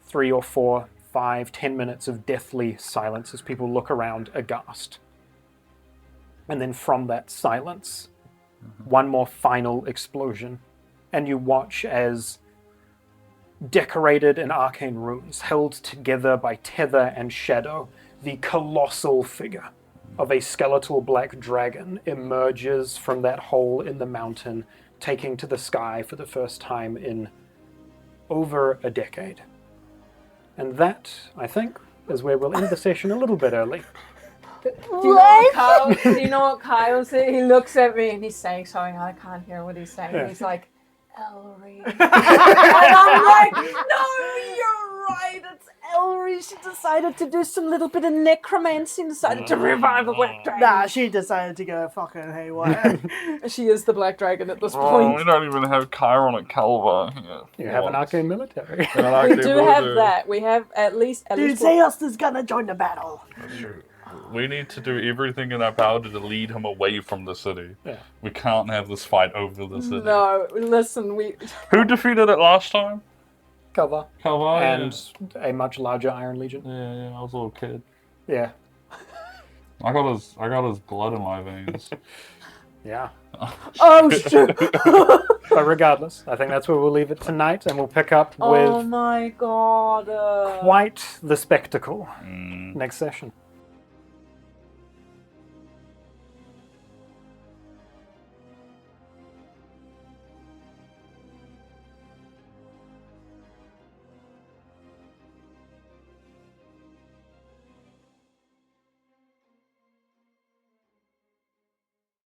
3 or 4, 5, 10 minutes of deathly silence as people look around aghast. And then from that silence, one more final explosion, and you watch as decorated in arcane runes, held together by tether and shadow, the colossal figure of a skeletal black dragon emerges from that hole in the mountain, taking to the sky for the first time in over a decade. And that, I think, is where we'll end the session a little bit early. Do you know what Kyle said? He looks at me and he's saying something. I can't hear what he's saying. Yeah. He's like, Ellery. And I'm like, no, you're right. It's Ellery. She decided to do some little bit of necromancy and decided to revive a black dragon. Nah, she decided to go fucking haywire. She is the black dragon at this Oh, point. we don't even have Chiron at Calva. You have an arcane military. We do have that. We have at least Dude, Zeus is gonna join the battle. We need to do everything in our power to lead him away from the city. Yeah. We can't have this fight over the city. No, listen, Who defeated it last time? Cover. Calva. And a much larger Iron Legion. Yeah, I was a little kid. Yeah. I got his blood in my veins. Yeah. Oh shit! But regardless, I think that's where we'll leave it tonight, and we'll pick up Oh with my god! quite the spectacle next session.